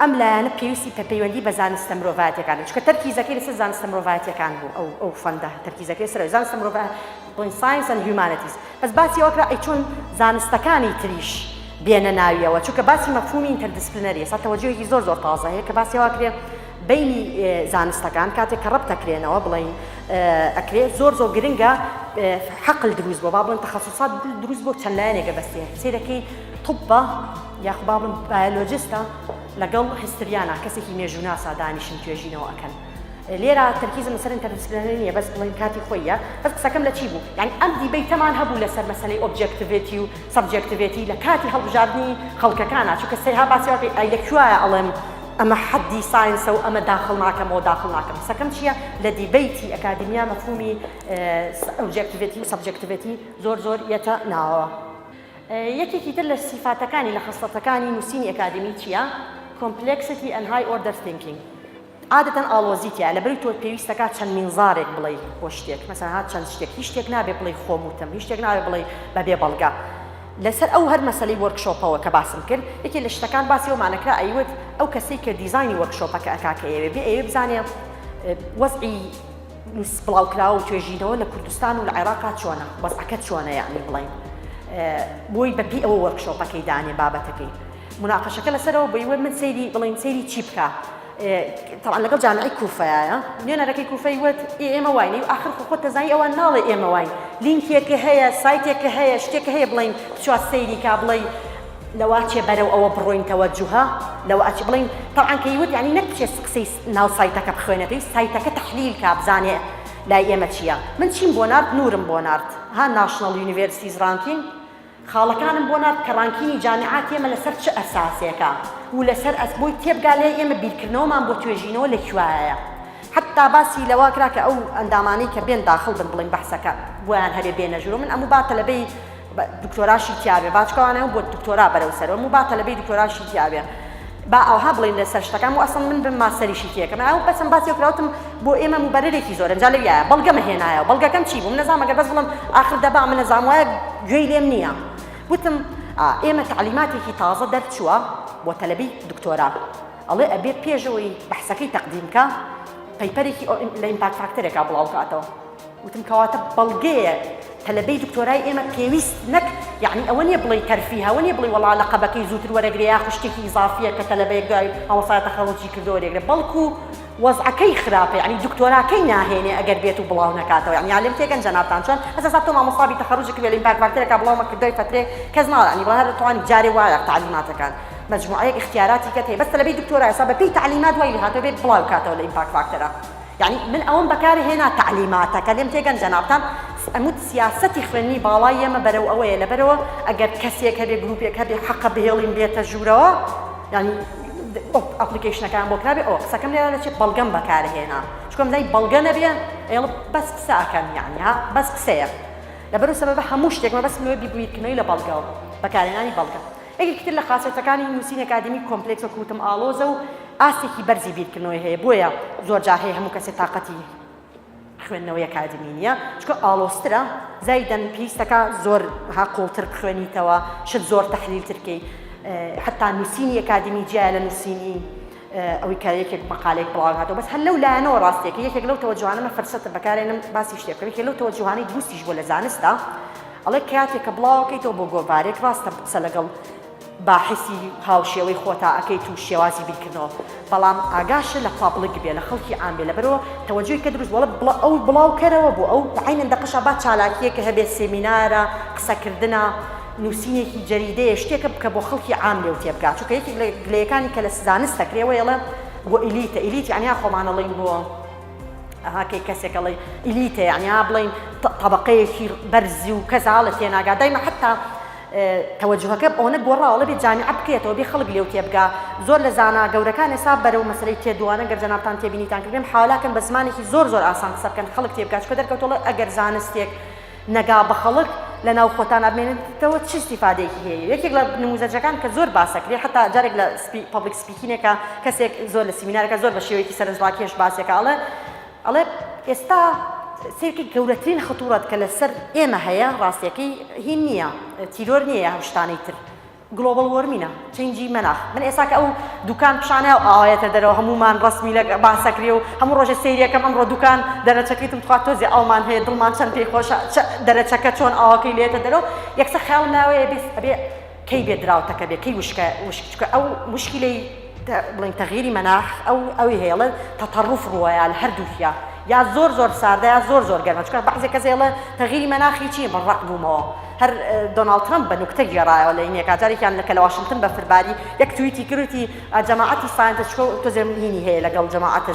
ئەم لایەنە پێویستی پەیوەندی بە زانستە مرۆڤایەتیەکان چکە تەرکیزەکەی لەسەر زانستە مرۆڤایەتیەکان بوو ئەو فەندە تەرکیزەکەی سەر زانستە مرۆڤایەتی ساینس ئەند هیومانیتیز بەس باسی ئەوە کرا چۆن زانستەکانی تریش بێنە ناویەوە چونکە باسی مەفهومی ئینتەردیسپلینەریە سا تەوەجۆیەکی زۆر تازە هەیە کە باسی ئەوە کرێ بینی زانستەکان کاتێک کە ڕەب دەکرێنەوە بڵین ئەکرێ زۆر گرنگە حەقل دروست بۆ با بڵێن تەخەسوسات دروست بۆ چەند لایەنێکە بەستێ سێرەکەی طبە یاخ با بڵێن بایۆلۆجیستە لەگەڵ هیستریانە کەسێکی مێژووناسا دانیشن توێژینەوە ئەکەن لێرە تەرکیزم لەسەر ئینتەردیسپلینەری نییە بەس بڵین کاتی خۆیە بەس قسەکەم لە چی بوو یعنی ئەم دیبەیتەمان هەبوو لەسەر مەسەلەی ئۆبجێکتیڤێتی و سەبجێکتیڤێتی لە کاتی هەڵبژاردننی خەڵکەکانە چونکە سەیها باسیەوەکەی ئەی لە کوێیە ئەڵێم ئەمە حەدی ساینسە و ئەمە داخڵ ناکەمەوە داخڵ ناکەم سەکەم چییە لە دیبەیتی ئەکادیمیا مەفهومی ئۆبجێکتیڤێتی و سەبجێکتیڤێتی زۆر یەتە ناوەوە یەکێکی تر لە سیفاتەکانی لە خەسڵەتەکانی نووسینی ئەکادمی چییە complexity and high order thinking عادەتەن ئاڵۆزیتیە لەبەری تۆ پێویستەکە چەند مینزارێک بڵێ بۆ شتێک مەسەن هات چەند شتێک هیچ شتێک نابێ بڵێ خۆم وتم هیچ شتێک نابێ بڵێ بەبێ بەڵگا لەسەر ئەو هەر مەسەلەی وەرکشۆپەوە کە باسم کرد یەکێ لە شتەکان باسی ئەومانەکرا ئەیوت ئەو کەسەی کە دیزایانی وەرکشۆپەکە ئەکاکە ئێوێ بزانێ وەزعی بڵاوکراوە و توێژینەوە لە کوردستان و لە عێراقا چۆنە وەزعەکە چۆنە یعنی بڵێن بۆی بەپی ئەوە وەرکشۆپەکەی دانێ بابەتەکەی مناقشەکە لەسەرەوە بۆیوە من سەیری بڵین سەیری چی بکە طبعا لەگەڵ جامعی کوفەیە نوێنەرەکەی کوفەی وت ئێمە وای آخر خۆ تەزانی ئەوە ناڵێ ئێمە وای لینکێکە هەیە سایتێکە هەیە شتێکە هەیە بڵین چوا سەیری کا بڵێ لەوا چێ بەرەو ئەوە بڕۆین تەوەجوها لەوە ئەچ بڵین طبعا کەیوت یعنی نەک چێ قسەی ناو سایتەکە بخوێنێتەوەی سایتەکە تەحلیل کا بزانێ لای ئێمە چییە من چیم بۆ نارد نورم بۆ نارد ها ناشنال یونیڤرسیتیز رانکینگ خاڵەکانم بۆ نات کە ڕانکینی جامعات ئێمە لەسەر چه ئەساسێکە و لەسەر ئەس بۆی تێبگا لێ ئێمە بیرکردنەوەمان بۆ توێژینەوە لەکوایە حتا باسی لەوا کرا کە ئەو ئەندامانەی کە بێن داخڵ بن بڵین بەحسەکە بۆیان هەبێ بێنە ژوور من ئەموو باتە لەبەی دکتۆراشی تیاابێ باچکەوانەوە بۆ دکتۆرا بەرەو سەرەوە و باتە لەبەی دکتۆراشی تیاابێ با ئەوها بڵین لەسەر شتەکان و ئەسڵ من بم ماسەریشی تێکەم ئەو بەسم باسی کراوتم بۆ ئێمە مبەرێکی زۆر ئەنجا لەویایە بەڵگەمە هێنایە بەڵگەکەم چی بوو من نەزانم ئەگەر بەس بڵم ئاخر دەبا من نەزانم وایە گوێی لێم نییە وتم ئێمە تعلیماتێکی تازە دەرچووە بۆ تەلەبی دکتۆرا ئەڵێ ئەبێ پێشەوەی بەحسەکەی تەقدیمکە پەیپەرێکی لە ئیمپاکت فاکتەرێکا بڵاو کاتەوە وتم کەواتە بەڵگەیە تەلەبەی دکتۆرای ئێمە پێویست نەک یعنی ئەوە نیە بڵێ تەرفیه ئەوە نیە بڵێ وەڵا لەقەبەکەی زووتر وەرەگرێ یا شتێکی ئیزافیە کە تەلەبەیەک دوای هەوڵسایە تەخەڕوجی کردو وەرەگرێ بەڵکو وەزعەکەی خراپە یعنی دکتۆراکەی ناهێنێ ئەگەر بێت و بڵاو نەکاتەوە یعنی عالم تێگەن جەنابتان چۆن ئەساسا تۆ مامۆستابی تەخەڕوجی کردوێ لە ئیمپاکت فاکتەرێکا بڵاومە کردوی فترێ کەس ناڵێ یعنی بەڵا دەتوانی جارێ وایە تعلیماتەکان مجموعەیەک اختیاراتی کە هەیە بەس تەلەبەی دکتۆرا ئێستا بەپێی تعلیمات وای هاتووە بێت بڵاو کاتەوە لە ئیمپاکت فاکتەرە يعني من ئەوم بەکاری هێنا تعلیماتەکە لێم تێگەن جەنابتان ئەمووت سیاسەتی خوێنی باڵای ئێمە بەرەو ئەوەیە لەبەرەوە ئەگەر کەسێک هەبێ گروپێک هەبێ حەقە بهێڵین بێتە ژوورەوە ینی ئەپلیکیشنەکان بۆ کرابێ ئەو قسەکەم لێرە دەچێت بەڵگەم بەکارهێنا چکۆم لای بەڵگە نەبێ ئێڵ بەس قسەکەن یعنی ها بەس قسەیە لەبەرەوە سەبەبە هەموو شتێکمە بەس نوێ بیرکردنەوەی لە بەڵگەوە بەکارهێنانی بەڵگە یەکێکتر لە خاسێتەکانی نووسین ئەکادمی کۆمپلێکس و کوتم ئالۆزە و ئاستێکی بەرزی بیرکردنەوەی هەیە بۆیە زۆر جار هەیە هەموو کەسێک تااقەتی خوێندنەوەی ئەکادمی نییە چکە ئالۆسترە زایدەن پێویستەکە زۆر قوڵتر بخوێنیتەوە شت زۆر تەحلیلترکەی حتا نووسینی ئەکادمی جیایە لە نووسینی ئەوەی کە یەکێک مەقالێک بڵاو هاتەوە بەس هەر لەو لایەنەوە ڕاستێکە یەکێک لەو تەوەجوهانەمە فەرسەتە بەکارێنم باسی شتێک بکەم یەکێک لەو تەوەجوهانەی دروستیش بۆ لە زانستە ئەڵێ کاتێک کە بڵاوەکەیتەوە بۆ گۆڤارێک ڕاستە قسە لەگەڵ باحثی هاوشێوەی خۆتا ئەەکەیت و شێوازی بیرکردنەوە بەڵام ئاگاشە لە پابلک بێ لە خەڵکی عام بێ لەبەرەوە تەوەجوی کە دروست وڵە ئەو بڵاوکەرەوە بوو ئەو عینەن دەقەشە با چالاکیەکە هەبێت سێمینارە قسەکردنە نووسینێکی جەریدەیە شتێکە بکە بۆ خەڵکی عام لێو تێبگات چونکە یەکێک لە گلەیەکانی کە لە زانست دەکرێەوە ئێڵە بۆ ئیلیتە ئیلیت یعنیا خۆمانەڵێن بۆ هاکەی کەسێک ئەڵێ ئیلیتە یعنیا بڵێن طبقەیەکی بەرزی و کەسا لە تێناگات دایمە حتا تەوەجوهەکە ئەوەنە گۆڕاوە بێت جامعە بکرێتەوە بێ خەڵک لێو تێبگا زۆر لە زانا گەورەکان ێستا بەرەو مەسەلەی تێدوانە گەر جەنابتان تێبینیتان کردێن حاڵاکەن بە زمانێکی زۆر زۆر ئاسان قسە بکەن خەڵک تێبگا چکە دەرکەوتەوە ئەگەر زانستێک نەگا بە خەڵک لە ناو خۆتان ئەبمێنێتەوە چ استیفادەیەکی هەیە یەکێک لە نموزەجەکان کە زۆر باسەکرێ حتا جارێک لە پابلیک سپیکینێکە کەسێک زۆر لە سیمینارەکە زۆر بە شێوەیەکی سەرنجڕاکێش باسێکە ئەڵێ ئێستا سێرکی گەورەترین خەتوڕەت کە لەسەر ئێمە هەیە ڕاستیەکەی هین نییە تیرۆر نییە هەشتانەی تر گلۆبال وۆرمینە چنجی مەناخ من ئێستا کە ئەو دوکان پیشانە و ئاوایەتە دەرەوە هەمومان ڕسمی لە باسەکرێ و هەموو ڕۆژە سەیریەکەم ئەمڕۆ دوکان دەرەچەکەیتم توات تۆزی ئەومان هەیە دڵمان چەند پێی خۆشە دەرەچەکە چۆن ئاواکەی لێتە دەرەوە یەکسە خەیاڵ ناوەیە بێ کەی بێ دراوتەکە بێ کەی وشکە ئەو مشکلەی بڵین تەغییری مەناخ ئەوی هەیەڵە تەتەڕوف ڕوایە لە هەردووکیە یا زۆر زۆر ساردە یا زۆر زۆر گەرمە چکە بەعزێ کەسێڵە تەغییری مەناخی چی بەڕق بوومەوە هەر دۆناڵد ترامپ بە نوکتە گێڕایەوە لە یەکە جارێکیان لە واشنگتن بە فرباری یەک توییتی کردی جەماعەتی ساینتە چکە تۆ زێمینی هەیە لەگەڵ جەماعەتە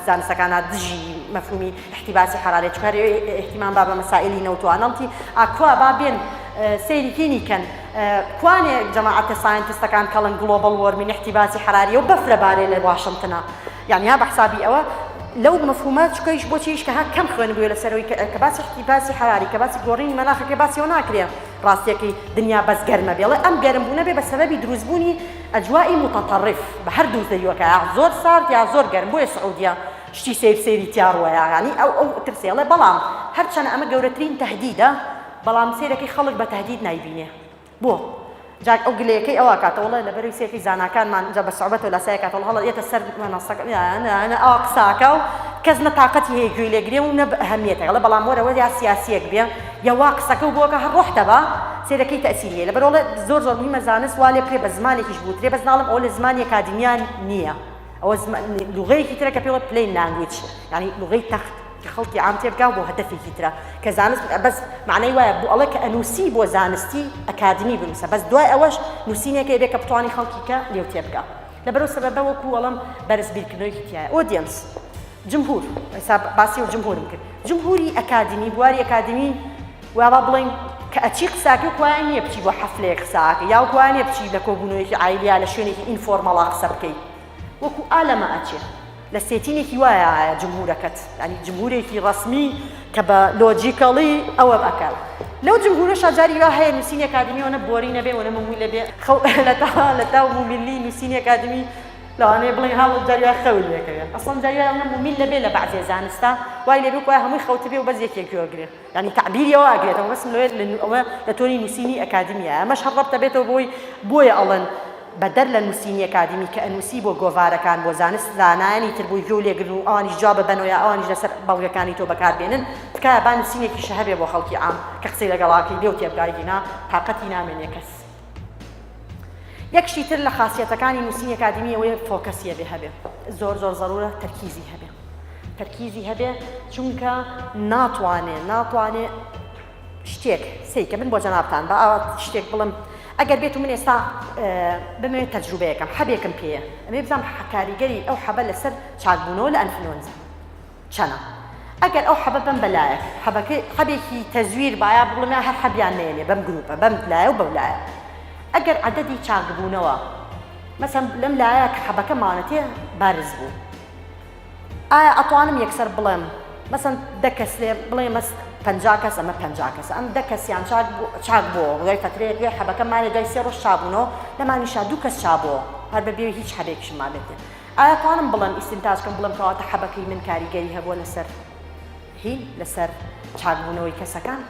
زانستەکانە دژی مەفهومی احتیباسی حرارەت چکار احتیمان با بە مەسائلی نەوتوانەڵتی ئاکوا با بێن سەیریکینی کەن کوانێ جەماعەتە ساینتستەکان کەڵن گلۆبال وۆرمینگ احتیباسی حراری و بەفرەبارێ لە واشنگتنە یعنی ها بە حسابی ئەوە لەو مەفهومات چکەیش بۆچیش کە ها کەم خوێن بووە لەسەرەوەی کە باسی احتیباسی حراری کە باسی گۆڕینی مەناخەکە باسیەوە ناکرێ ڕاستیەکەی دنیا بەس گەرمە بێڵێ ئەم گەرمبوونە بێ بە سەبەبی دروستبوونی ئەجوائی متەطەرف بە هەردوو زەویەکە یا زۆر سارد یا زۆر گەرم بۆیە سعودیا شتی سەیری تیاڕوەیە ینی ئەو ترسێڵێ بەڵام هەرچەنە ئەمە گەورەترین تەهدیدە بەڵام سیرەکەی خەڵک بە تەهدید نایبینێ بۆ جاک ئەو گلەیەکەی ئەوە کاتەوەڵە لە بەروی سێکی زاناکانمان جا بە سوعبەت و لەسایە کاتەوە هەڵە ئێتە سەر مەناسەکە ئەوە قساکە و کەس نەتاقەتی هەیە گوێی لێگرێ و نە ئەهەمیەتە لە بەڵام وەرەوە یا سیاسیەک بێ یا وا قسەکە و بۆکە هەر ڕۆحتە بە سێرەکەی تەسیریە لەبەرەوە زۆر زۆر مهمە زانست وا لێ بکرێ بە زمانێکیش بوترێ بەس ناڵم ئەوە لە زمانی ئەکادیمیان نییە ئەوە لوغەیەکی ترە کە پێوە پلەین لانگویج یعنی لوغەی تەخت کە خەڵکی عام تێبگا بۆ هەدەفێکی ترە کە زانست بەس معنەی وایە بۆ ئەڵێ کە ئەنووسی بۆ زانستی ئەکادمی بنووسە بەس دوای ئەوەش نووسینێکە بێ کە بتوانانی خەڵکی کە لێو تێبگا لەبەرەوە سەبەبە وەکو وەڵام بەرزبیرکردنەوەیکی تایە ئۆدیەنس جمهور حساب باسی و جمهورم کرد جمهوری ئەکادمی بواری ئەکادمی وابا بڵین کە ئەچی قساکە کوان نییە بچی بۆ حەفلەیە قساکە یا کوانێ بچی لە کۆبوونەوەیەکی عایلیا لە شوێنێکی ئینفۆرمەڵا قسە بکەیت وەکو ئالەمە ئەچێ لە سێتینێکی وایە جمهورەکەت ینی جمهورێکی ڕسمی کە بە لۆجیکەڵی ئەوە بەکات لەو جمهورەشە جاری وا هەیە نووسینی ئەکادمیەوە بۆری نەبێ وە نەمەمووی لەبێ لە تاو مومیلی نووسینی ئەکادمی لەوانەیە بڵێن هەڵ جاریوا خەولێکەوێت ئەسڵەن جاریوا مومیل لەبێ لە بەعزێ زانستا وای لێبێ وایە هەمووی خەوتە بێ و بەس یەکێکی وەگرێت ینی تعبیریەوە ئاگرێتەوە بەسم لەوێت ئەوە لە تۆنی نووسینی ئەکادمیە ئەمەش هەڕەبتە بێتەوە بۆیە ئەڵەن بەدەر لە نووسینی ئەکادمی کە ئەنووسی بۆ گۆڤارەکان بۆ زانست زانایانی تر بووی گۆ لێگرن و ئەوانیش جا ببەنەوە یا ئەوانیش لەسەر بەڵگەکانی تۆ بەکاربێنن تکایە با نووسینێکیش هەبێ بۆ خەڵکی عام کە قسەی لەگەڵاکەی لێو تێبگایگینا تاقەتی نامێنێ کەس یەکشی تر لە خاصیەتەکانی نووسینی ئەکادمی ئەوەیە فۆکەسیە بێ هەبێ زۆر زەڕورە تەرکیزی هەبێ چونکە ناتوانێ شتێک سیکە من بۆ جەنابتان بە ئەوە شتێک بڵم ئەگەر بێت و من ئێستا بمێنێت تەجروبەیەکەم حەبێکم پێیە ئەمێ بزانم کاریگەری ئەو حەبە لەسەر چاکبوونەوە لە ئەنفلۆنزا چەنە ئەگەر ئەو حەبە بم بەلایە حەبێکی تەزویر بایا بڵمە هەر حەبیان نێنێ بەم گروپە بەم لایە و بەو لایە ئەگەر عەدەدی چاکبوونەوە مەسەن لەم لایە کە حەبەکە ماوەتێ بارز بوو ئایا ئەتوانم یەکسەر بڵێم مەسەن دە کەس لێ بڵێ مەس 50 کەس ئەمە 50 کەس ئەم دە کەسیان چاک بووە وەی فترەیەک وێ حەبەکەمانێ دوای 3 ڕۆژ چابوونەوە لەمانیشا 2 کەس چابووە هەر بەبێ هیچ حەبێکیشم مابێتێ ئایا توانم بڵێم ئیستینتاجکەم بڵێم کەواتە حەبەکەی من کاریگەری هەبووە لەسەر هین لەسەر چاکبوونەوەی کەسەکان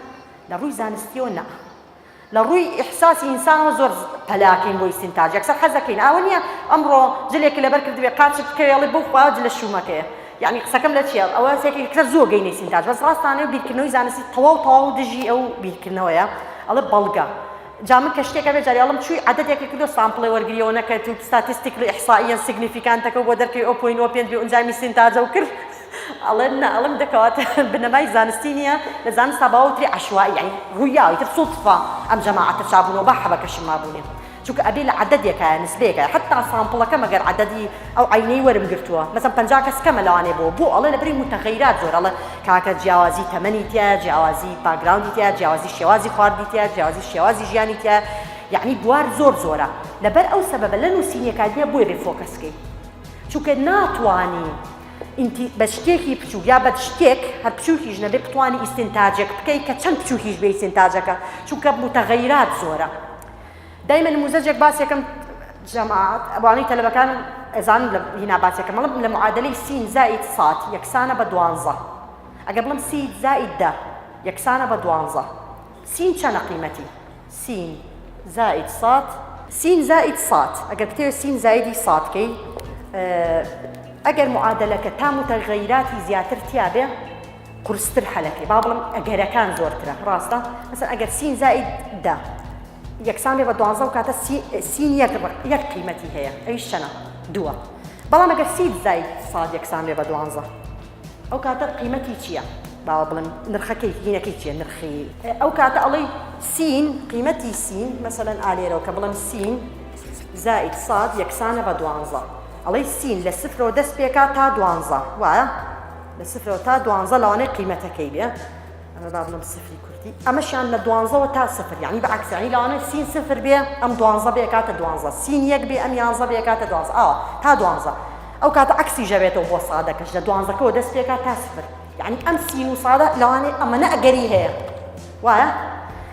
لە ڕووی زانستیەوە نە لە ڕووی ئیحساسی ئینسانەوە زۆر پەلاکەین بۆ ئیستینتاج یەکسەر حەزەکەین ئەوە نییە ئەمڕۆ جلێکی لەبەر کردبێ قاچ بکەوێڵی بۆ خوا جلە شومەکەیە یعنی قسەکەم لە چیە ئەوە سێکی کە زۆر گەینە ئیستینتاج بەس ڕاستانەیە بیرکردنەوەی زانستی تەواو دژی ئەو بیرکردنەوەیە ئەڵێ بەڵگە جا من کە شتێکە بێ جاری ئەڵم چووی عەدەدێکی کردو سامپڵی وەرگریەوە نەکرد و ستاتیستیکلی ئیحسائیەن سیگنیفیکانتەکە بۆ دەرکەوی 0.5 بێ ئەنجامی ئیستینتاجەوە کرد ئەڵێم دەکەواتە بنەمای زانستی نییە لە زانستا باوتری عەشوایی یعنی ڕوویاوی تر سوتفا ئەم جەماعەتە چابوونەوە با حەبەکەشم مابوونێ چونکە ئەبێ لە عەدەدێکە نسبەیەکە حتا سامپڵەکە مەگەر عەدەدی ئەو عینەی وەرم گرتووە مەسەن 50 کەس کەمە لەوانێ بۆ ئەڵێ لەبەری متەغەیرات زۆر ئەڵێ کاکە جیاوازی تەمەنی تایە جیاوازی باگراوندی تایە جیاوازی شێوازی خواردی تایە جیاوازی شێوازی ژیانی تایە یعنی بوار زۆرە لەبەر ئەو سەبەبە لە نووسینی ئەکادمیە بۆی ڕێفۆکەسکەی چونکە ناتوانی بە شتێکی بچوو یا بە شتێک هەر بچووکیش نەبێ بتوانی ئیستینتاجێک بکەی کە چەند بچووکیش بێ ئیستینتاجەکە چونکە متەغەیرات زۆرە دایما نموزەجێک باسێکم جەماعەت ئەوانەی تەلەبەکان ئەزان هینا باسێکم مەڵم لە معادلەی سین زائید سات یەکسانە بە 12 ئەگەر بڵم سی زائید دە یەکسانە بە 12 سین چەنە قیمەتی سین زائید سات ئەگەر بتێوێت سین زائیدی ساتکەی ئەگەر معادلەکە تا متەغەیراتی زیاتر تیا بێ قورستر حەلەکەی با بڵم ئەگەرەکان زۆرترە ڕاستە مەسەن ئەگەر سین زائید دە یەکسان بێ بە 12 و کاتە سین یەک قیمەتی هەیە ئەویش چەنە 2 بەڵام ئەگەر سی زائید ساد یەکسان بێ بە 12 ئەو کاتە قیمەتی چییە باوە بڵم نرخەکەی هینەکەی چییە نرخی ئەو کاتە ئەڵێ سین قیمەتی سین مەسەلەن ئالێرەوە کە بڵم سین زائید ساد یەکسانە بە 12 ئەڵێ سین لە سفرەوە دەست پێکا تا 12 وایە لە سفرەوە تا 12 لەوانەیە قیمەتەکەی بێ ئەمە با بڵم سفری کوردی ئەمەشیان لە 12 تا سفر یعنی بەعکس یعنی لەوانەیە سین سفر بێ ئەم 12 بێ کاتە 12 سین یەک بێ ئەم 11 بێ کاتە 12 تا 12 ئەو کاتە عەکسی ژەبێتەوە بۆ سادەکەش لە 12کەوە دەست پێکا تا سفر یعنی ئەم سین و سادە لەوانەیە ئەمەنە ئەگەری هەیە وایە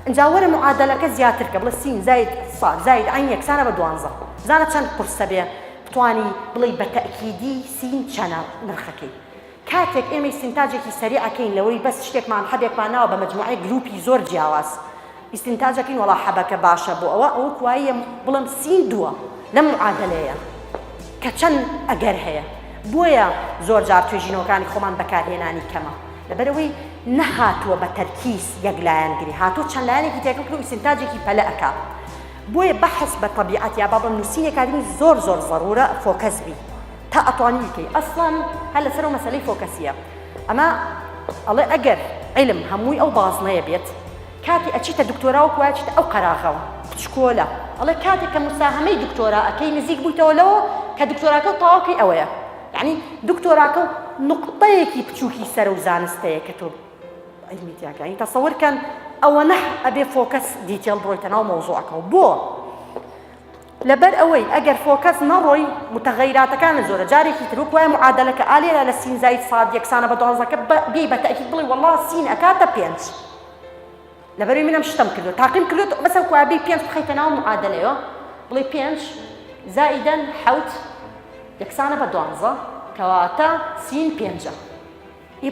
اینجا وەرە معادلەکە زیاتر کە بڵێ سین زائید ساد زائید عین یەکسانە بە 12 زانە چەند قورسە بێ بتوانی بڵێ بە تەئکیدی سین چەنە نرخەکەی کاتێک ئێمە ئیستینتاجێکی سەریعەکەین لەوەی بەس شتێکمان حەبێکمان ناوە بە مەجموعەی گروپی زۆر جیاواز ئیستینتاجەکەین وەڵا حەبەکە باشە بۆ ئەوە کواییە بڵم سین 2 لەم معادلەیە کە چەند ئەگەر هەیە بۆیە زۆر جار توێژینەوەکانی خۆمان بەکارهێنانی کەمە لەبەرەوەی نەهاتووە بە تەرکیز یەکلایەنگری هاتوو چەند لایەنێکی تێکەڵ و ئیسنتاجێکی پەلە ئەکا بۆیە بەحث بە طەبیعەت یا بابە نووسینی ئەکادمی زۆر ضرورە فۆکەس بی تا ئەتوانی بکەی ئەسڵان هەر لەسەر مەسەلەی فۆکەسیە ئەمە ئەڵێ ئەگەر علم هەمووی ئەو بازنەیە بێت کاتی ئەچیتە دکتۆراوە و ئەچیتە ئەو قەراغەوە پچکۆلە ئەڵێ کاتێک کە مساهمەی دکتۆرا ئەەکەی نزیک بوویتەوە لەوە کە دکتۆراکە و تەواوکەی ئەوەیە یعنی دکتۆراکە و نقطەیەکی بچووکی سەر و زانستەیە کە تۆ علمی تیاکە یعنی تەسەوورکەن ئەوە نەح ئەبێ فۆکەس دیتێڵ بڕۆیتە ناو مەوزوعەکەەوە بۆ لەبەر ئەوەی ئەگەر فۆکەس نەڕۆی متغەیراتەکانە زۆرە جارێکی تر وایە معادلەکە ئالێرە لە سین زاید ساد یەکسانە بە دۆزەکە بێ بە تەئکید بڵێ وەڵڵا سین ئەکاتە 5 لەبەروی منم شتم کردو تاقیم کردو بەسەر کوابی 5 بخەیتە ناو معادلەیەوە بڵێ 5 زائیدەن 7 یەکسانە بە 12 کەواتە سین 5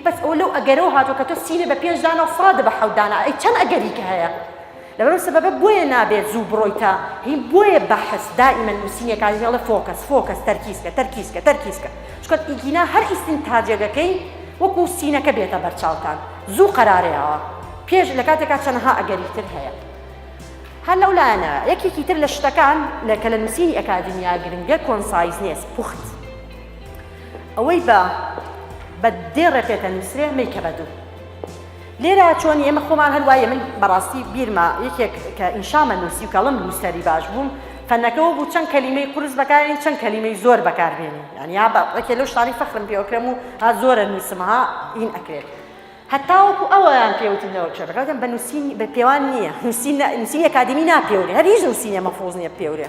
بەس ئەو لەو ئەگەرەوە هاتووە کە تۆ سینە بە 5 دانە و سادە بە 7 دانە ئەی چەند ئەگەریکە هەیە لەبەرەوە سەبەبە بۆیە نابێت زوو بڕۆیتە هی بۆیە بەحث دائما نووسینێک کاتێڵە فۆکەس تەرکیزکە چکە ئیگینا هەر ئیستنتاجێگەکەی وەکو سینەکە بێتە بەرچاوتان زوو قەرارەیەوە پێش لە کاتێکا چەندەها ئەگەریتر هەیە هەر لەولایەنە یەکێکی تر لە شتەکان کە لە نووسینی ئەکادمیا گرنگە کۆنسایزنێس پوخت ئەوەی بە دێڕە پێتە نووسرێ مەیکە بەدوو لێرە چۆن ئێمە خۆمان هەروایە من بەڕاستی بیرما یەکێک کە ئینشامە نووسی و کەڵم نووسەری باش بووم فەنەکەەوە بوو چەند کەلیمەی قورس بەکارێنی چەند کەلیمەی زۆر بەکاربێنی یعنی یا بەڵکێ لەو شتانی فەخرم پێوەکرێم و ها زۆرە نووسمها ئین ئەکرێت هەتاوەکو ئەوەیان پێوتم لەوە چێڕەکەم بە نووسین بە پێوان نییە نووسینی ئەکادمی ناپێورێ هەر هیچ نووسینێ مەفروض نییە پێورێ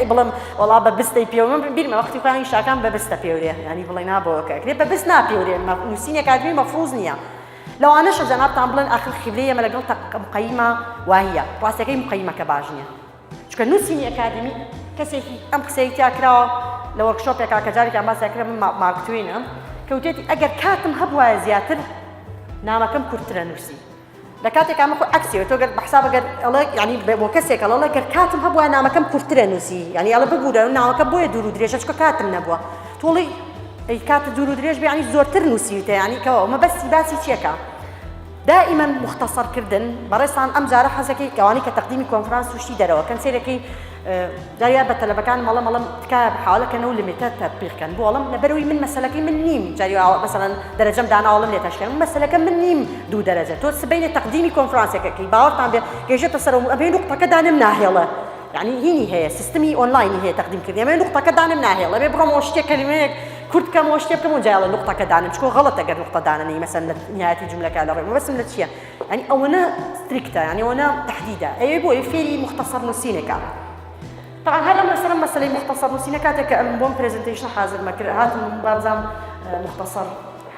بڵم وەڵا بە بستەی پێوە من بیرمە وەختی خۆیان شاکان بە بستە پێورێ ینی بڵێ نابەوەکە کرێت بە بست ناپێورێ نووسینی ئەکادمی مەفروض نییە لەوانەشە جەنابتان بڵێن ئاخر خیبرەیە ئێمە لەگەڵ مقەیمە وایە ڕاستەکەی مقەیمەکە باش نییە چکە نووسینی ئەکادمی کەسێکی ئەم قسەی تیاکراوە لە وەرکشۆپێکا کە جارێکیان باسیاکرا من مارک توینە کەوتێتی ئەگەر کاتم هەبوایە زیاتر نامەکەم کورتترە نووسی لە کاتێک ئەمە ئەکسیەوە تۆ گەر بەحساب ئەگەر ئەڵێ ینی بۆ کەسێک ئەڵێ گەر کاتم هەبوایە نامەکەم کورتترە نووسی ینی ئەڵە ببوورە ناوەکە بۆیە دوور و درێژە چکە کاتم نەبووە تۆڵی ئەی کاتە دوور و درێژ ینی زۆرتر نووسیتە ینی کەەوە ئەمە بەسی باسی چیەکە دائما مختصرکردن بەڕێستان ئەم جارە حەزەکەی کەوانی کە تەقدیمی کۆنفرانس توشتی دەرەوە کەنسێرەکەی دایا بە تەلەبەکان مەڵم تکایە بحاولەکەنەوە لمیتە تەطبیقکەن بۆ ئەڵم لەبەرەوەی من مەسەلەکەی من نیم جاری مثلا دەرەجەم داناوەڵم لێ تەشکێن مەسەلەکە من نیم 2 دەرەجە تۆ سبەینە تەقدیمی کۆنفرانسێکەکەی باوەڕتان بێ گەیشتە سەر ئەبێ نوقتەکە دانم ناهێڵە یعنی هینی هەیە سیستمی ئۆنلاینی هەیە تەقدیمکردنی ئەمە نوقتەکە دانم ناهێڵە بێ بڕۆمەوە شتێک کەلیمەیەک کورت کەمەوە شتێ بکەم و جایڵە نوقتەکە دانم چکۆ غەڵەتە گەر نوقتە داننی مەسەن لە نهایەتی جملەکە لە ڕێمە بەسم لە چییە ینی ئەوەنە ستریکتە ینی ئەوەنە تەحدیدە ئەوێ بۆ فێری مختصر نووسینێکە طبعا هەر لەم لەسەر مەسەلەی مختصر نووسینە کاتێک کە ئەم بۆم پرێزنتیشن حازرمە کرد هاتم بابزانم مختصر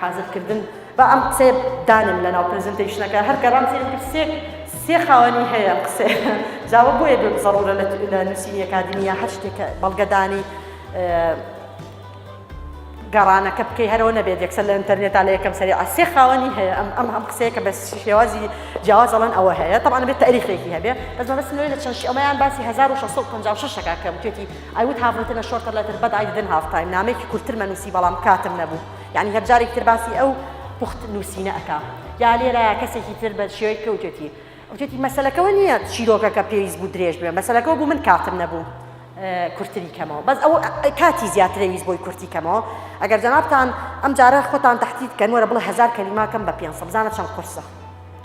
حازرکردن بە ئەم قسێ دانم لەناو پرێزنتیشنەکە هەر گەڕام سێ خاوەنی هەیە ئەم قسێ جاوە بۆیە ضرورە لە نووسینی ئەکادمیە هەر شتێکە بەڵگەدانی گەڕانەکە بکەی هەرەوە نەبێت یەکسەر لە ئینتەرنێتا لە یەکەم سەری سێ خاوەنی هەیە ئەم قسەیەکە بە شێوازی جیاواز ئەڵێن ئەوە هەیە طبعا بێت تاریخێکی هەبێ بەس لە چەند ئەمەیان باسی 1656 کە وتێتی I would have written a shorter letter but I didn't have time نامێکی کورتترمە نووسی بەڵام کاتم نەبوو یعنی هەر جارێک تر باسی ئەو پوخت نووسینە ئەکا یا لێرە کەسێکی تر بە شێوەیە کەوتێتی مەسەلەکەەوە نییە چیرۆکەکە پێویست بوو درێژ بێ مەسەلەکەەوە بوو من کاتم نەبوو کورتری کەمەوە بەس ئەو کاتی زیاترەویست بۆی کورتی کەمەوە ئەگەر جەنابتان ئەم جارە خۆتان تەحدید کەن وەرە بڵێ 1000 کەلیماکەم بە 500 بزانە چەند قورسە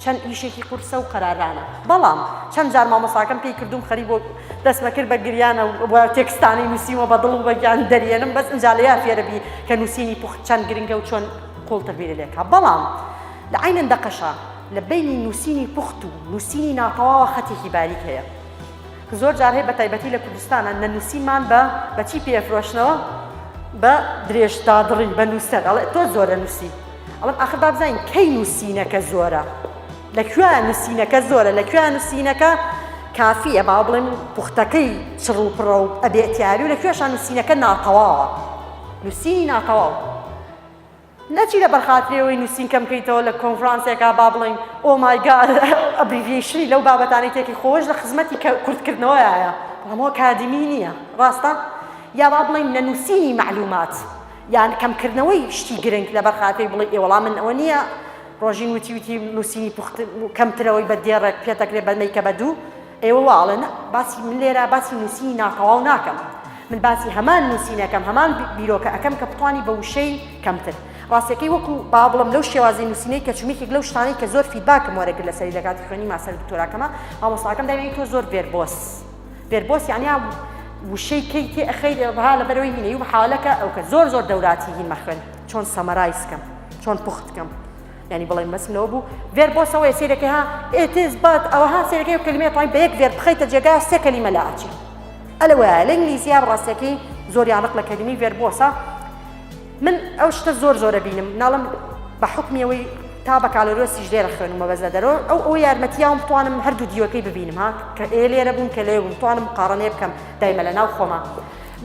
چەند ئیشێکی قورسە و قەرارانە بەڵام چەند جار مامۆساکەم پێی کردوم خەری بۆ دەستمە کرد بە گریانە بۆ تێکستانی نووسیمەوە بە دڵ و بەگیان دەریێنم بەس ئەنجالەیە فێرەبی کە نووسینی پوخت چەند گرنگە و چۆن قوڵتە بێرە لێکا بەڵام لە عینەن دەقەشە لە بینی نووسینی پوخت و نووسینی ناتەواوە خەتێکی باریک هەیە زۆر جار هەیە بە تایبەتی لە کوردستانە نە نووسینمان بە چی پێفرۆشنەوە بە درێژدادڕی بە نووسەر ئەڵێ تۆ زۆرە نووسی ئەڵم ئاخر با بزانین کەی نووسینەکە زۆرە لەکوێ نووسینەکە زۆرە لەکوێ نووسینەکە کافیە با بڵێن پوختەکەی چڕ و پڕە و ئەبێتیاری و لەکوێشان نووسینەکە ناتەواوە نووسینی ناتەواو نەچی لە بەرخاترەوەی نووسین کەم بکەیتەوە لە کۆنفرانسێکا با بڵێن ئۆ مای گاد ئەبریڤیشنی لەو بابەتانی تێکی خۆش لە خزمەتی کورتکردنەوەیە ئەمەوە کادمی نییە ڕاستە یا با بڵێن نەنووسینی معلومات یان کەمکردنەوەی شتی گرنگ لە بەرخاتەوەی بڵێ ئێ وەڵام من ئەوە نییە ڕۆژین وتی نووسینی پوخت کەمترەوەی بە دێڕێک پێتەکرێت بەمەی کە بەدوو ئێوە واڵن باسی من لێرە باسی نووسینی ناتەواو ناکەم من باسی هەمان نووسینەکەم هەمان بیرۆکە ئەەکەم کە بتوانی بە وشەی کەمتر ڕاستەکەی وەکو با بڵم لەو شێوازی نووسینەی کە چومێکێک لەو شتانەی کە زۆر فیدباکم وەرەگرت لەسەری لە کاتی خوێنی ماستەر دکتۆراکەمە مامۆستاکەم دەیوێت تۆ زۆر ڤێربۆس یعنی وشەی کەی تێ ئەخەی ڕها لەبەرەوەی هینەی و حاڵەکە ئەو کە زۆر دەوراتی هین مەخوێن چۆن سەمەرایزکەم چۆن پوختکەم يعني بڵێ مەسمەوە بوو ڤێربۆسەوەی سێرەکەی ها ئێتز بات ئەوەها سێرەکەی و کەلیمەی پایین بە یەک ڤێرب بخەیتە جێگای سێ کەلیمە لە ئاچی ئەلەوەیە لە ئینگلیزییا ڕاستەکەی زۆریان ڕق لە کەلیمەی ڤێربۆسە من ئەو شتە زۆر بینم ناڵم بە حکمیەوەی تا بە کالۆرۆسیش لێرە خوێنمە بەزە دەرەوە ئەو یارمەتیاوم بتوانم هەردوو دیوەکەی ببینم ها کە لێرە بووم کە لێ بووم بتوانم قاڕەنێ بکەم دایمە لە ناو خۆمە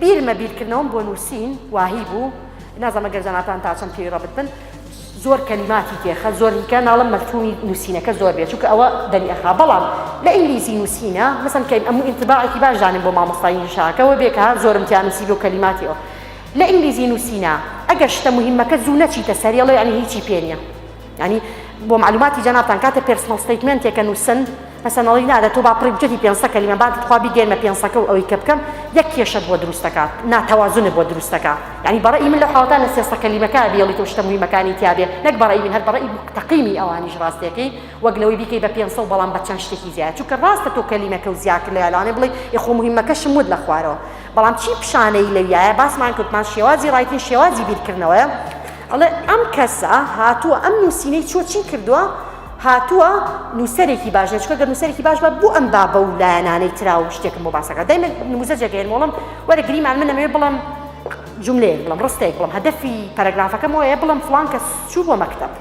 بیرمە بیرکردنەوەم بۆ نووسین واهی بوو نازانمە گەرجاناتان تا چەند پێی ڕەبت بن زۆر کەلیماتی تێخە زۆریکە ناڵم مەفهومی نووسینەکە زۆر بێت چونکە ئەوە دەریئەخا بەڵام لە ئینگلیزی نووسینە مەسەن کەین ئەموو ئینتباعێکی باش دانیم بۆ مامۆستای نووسینەکەەوە بێکە زۆرم تیان نووسی بۆ کەلیماتیەوە لە ئینگلیزی نووسینە ئەگەر شتە مهمەکە زوو نەچیتە سەریەڵێ یعنی هیچی پێ نییە یعنی بۆ معلوماتی جەنابتان کاتە پێرسنەڵ ستەیتمنتێکە نووسن مەسەنەڵی نادە تۆ با پڕی 500 کەلیمە بعد خوا بیگەێنمە 500 و ئەوەی کە بکەم یەک کێشەت بۆ دروست دەکات ناتەوازنت بۆ دروست دەکات یعنی بەڕێی من لە حاڵەتان لە 300 کەلیمەکە بێڵی تۆ شتە مهمەکانی تیا بێ نەک بەڕێی من هەر بەڕێی تەقیمی ئەوانیش ڕاستیەکەی وەک لەوەی بیکەی بە 500 بەڵام بە چەند شتێکی زیاد چونکە ڕاستە تۆ کەلیمەکە و زیادکرد لە یالانێ بڵێ یخۆ مهمەکەشم ود لە خوارەوە بەڵام چی پیشانەی لەویایە باسمان کردمان شێوازی ڕایتین شێوازی بیرکردنەوەیە ئەڵێ ئەم کەسە هاتووە ئەم نووسینەی چی کردووە هاتووە نووسەرێکی باش چکە گەر نووسەرێکی باش بە بۆ ئەم بابە و لایەنانەی ترا و شتێکم بۆ باسەکە دایمە نموزەجێگەێن وەڵام وەرە گریمان من ئەمێ بڵم جملەیەک بڵم ڕستێک بڵم هەدەفی پەرەگرافەکەم وەیە بڵم فڵان کەس چوو بۆ مەکتەب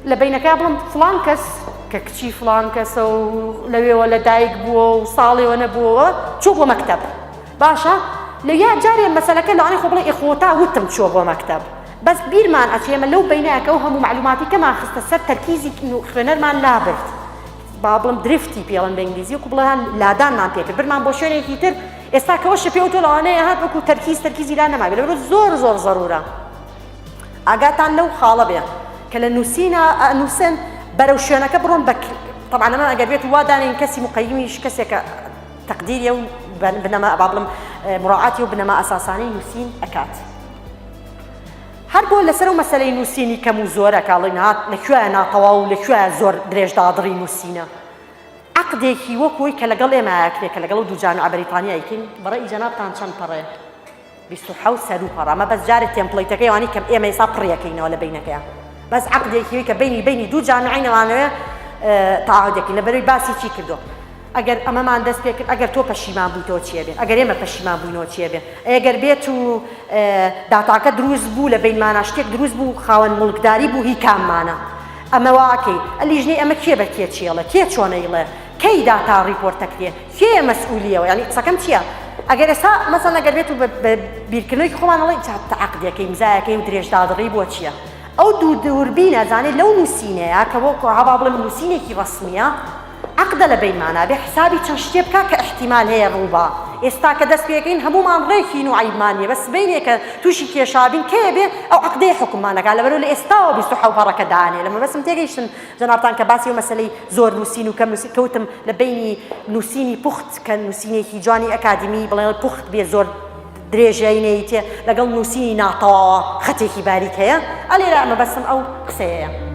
لە بینەکە بڵم فڵان کەس کە کچی فڵان کەسە و لەوێوە لە دایک بووە و ساڵێوە نەبووەوە چوو بۆ مەکتەب باشە لەویا جارێ مەسەلەکە لەوانەی خۆ بڵێ ئێخۆتا وتم چووە بۆ مەکتەب بس بیرمان ئەچێمە لەو بینەکە و هەموو معلوماتی کەمان خستە سەر تەرکیزی خوێنەرمان لابرد با بڵم درفتی پێڵن بە ئینگلیزی وکو بڵێن لادانمان پێکرد برمان بۆ شوێنێکی تر ئێستا کەەوەشە پێ تۆ لەوانەیە هات وەکو تەرکیزی لا نەما لەبەر زۆر زەرورە ئاگاتان لەو خاڵە بێ کە لە نووسینە نووسن بەرەو شوێنەکە بڕۆن بە طبعا ئەمە ئەگەر بێت وادانین کەسی مقیمیش کەسێکە تەقدیریە و بنەما با بڵم مراعاتی و بنەما ئەساسانەی نووسین ئەکات هەر بۆ لەسەر و مەسەلەی نووسینی کەم و زۆرە کاڵین هات لەکوێ ناتەواو و لەکوێ زۆر درێژدادڕی نووسینە عەقدێکی وەکوی کە لەگەڵ ئێمەیەکرێت کە لەگەڵ دوو جامعە بەریتانیایکەین بەڕێی جەنابتان چەند پەڕێ 27 سەر و پەڕە ئەمە بەس جارێت تێمپڵەیتەکەی وانی کە ئێمە ئێستا پڕیەکەینەوە لە بینەکەیە بەس عەقدێکی کە بینی دوو جامعەی نەوانەوێ تەعاهودێکی لەبەرەوەی باسی چی کردو ئەگەر ئەمەمان دەست پێ کرد ئەگەر تۆ پەشیمان بوویتەوە چیە بێت ئەگەر ئێمە پەشیمان بووینەوە چیە بێت ئەگەر بێت و داتاکە دروست بوو لە بینمانە شتێک دروست بوو خاوەن مڵکداری بوو هی کاممانە ئەمە واکەی ئەلیژنەی ئەمە کێ بە کێ چیەڵە کێ چۆنەیڵێ کەی داتا ڕیپۆرتەکرێ کێ مەسئولیەوە یعنی قسەکەم چییە ئەگەر ئێستا مەسەڵەن ئەگەر بێت و بە بیرکردنەوەی خۆمانەڵێ عەقدەکەی مزایەکەی و درێژدادڕی بۆ چییە ئەو دووربینە زانێت لەو نووسینەیە کە بۆ هەوا بڵێم نووسینێکی ڕەسمیە عەقدە لە بینمانە بێ حسابی چەند شتێ بکە کە احتیمال هەیە ڕووبا ئێستا کە دەست پێکەین هەمومان ڕێکین و عیبمان نیە بەس بینێکە تووشی کێشابین کێ بێ ئەو عەقدەی حکوممانەکە لەبەرەوە لە ئێستاوە 27 پەڕەکە دانێ لەمە بەسم تێگەیشتن جەنابتان کە باسی و مەسەلەی زۆر نووسین و کەم نووسین کەوتم لە بینی نووسینی پوخت کە نووسینێکی جوانی ئەکادمی بڵێن پوخت بێ زۆر درێژەینەی تێ لەگەڵ نووسینی ناتەواوە خەتێکی باریک هەیە ئەلێرە ئەمە بەسم ئەو قسەیە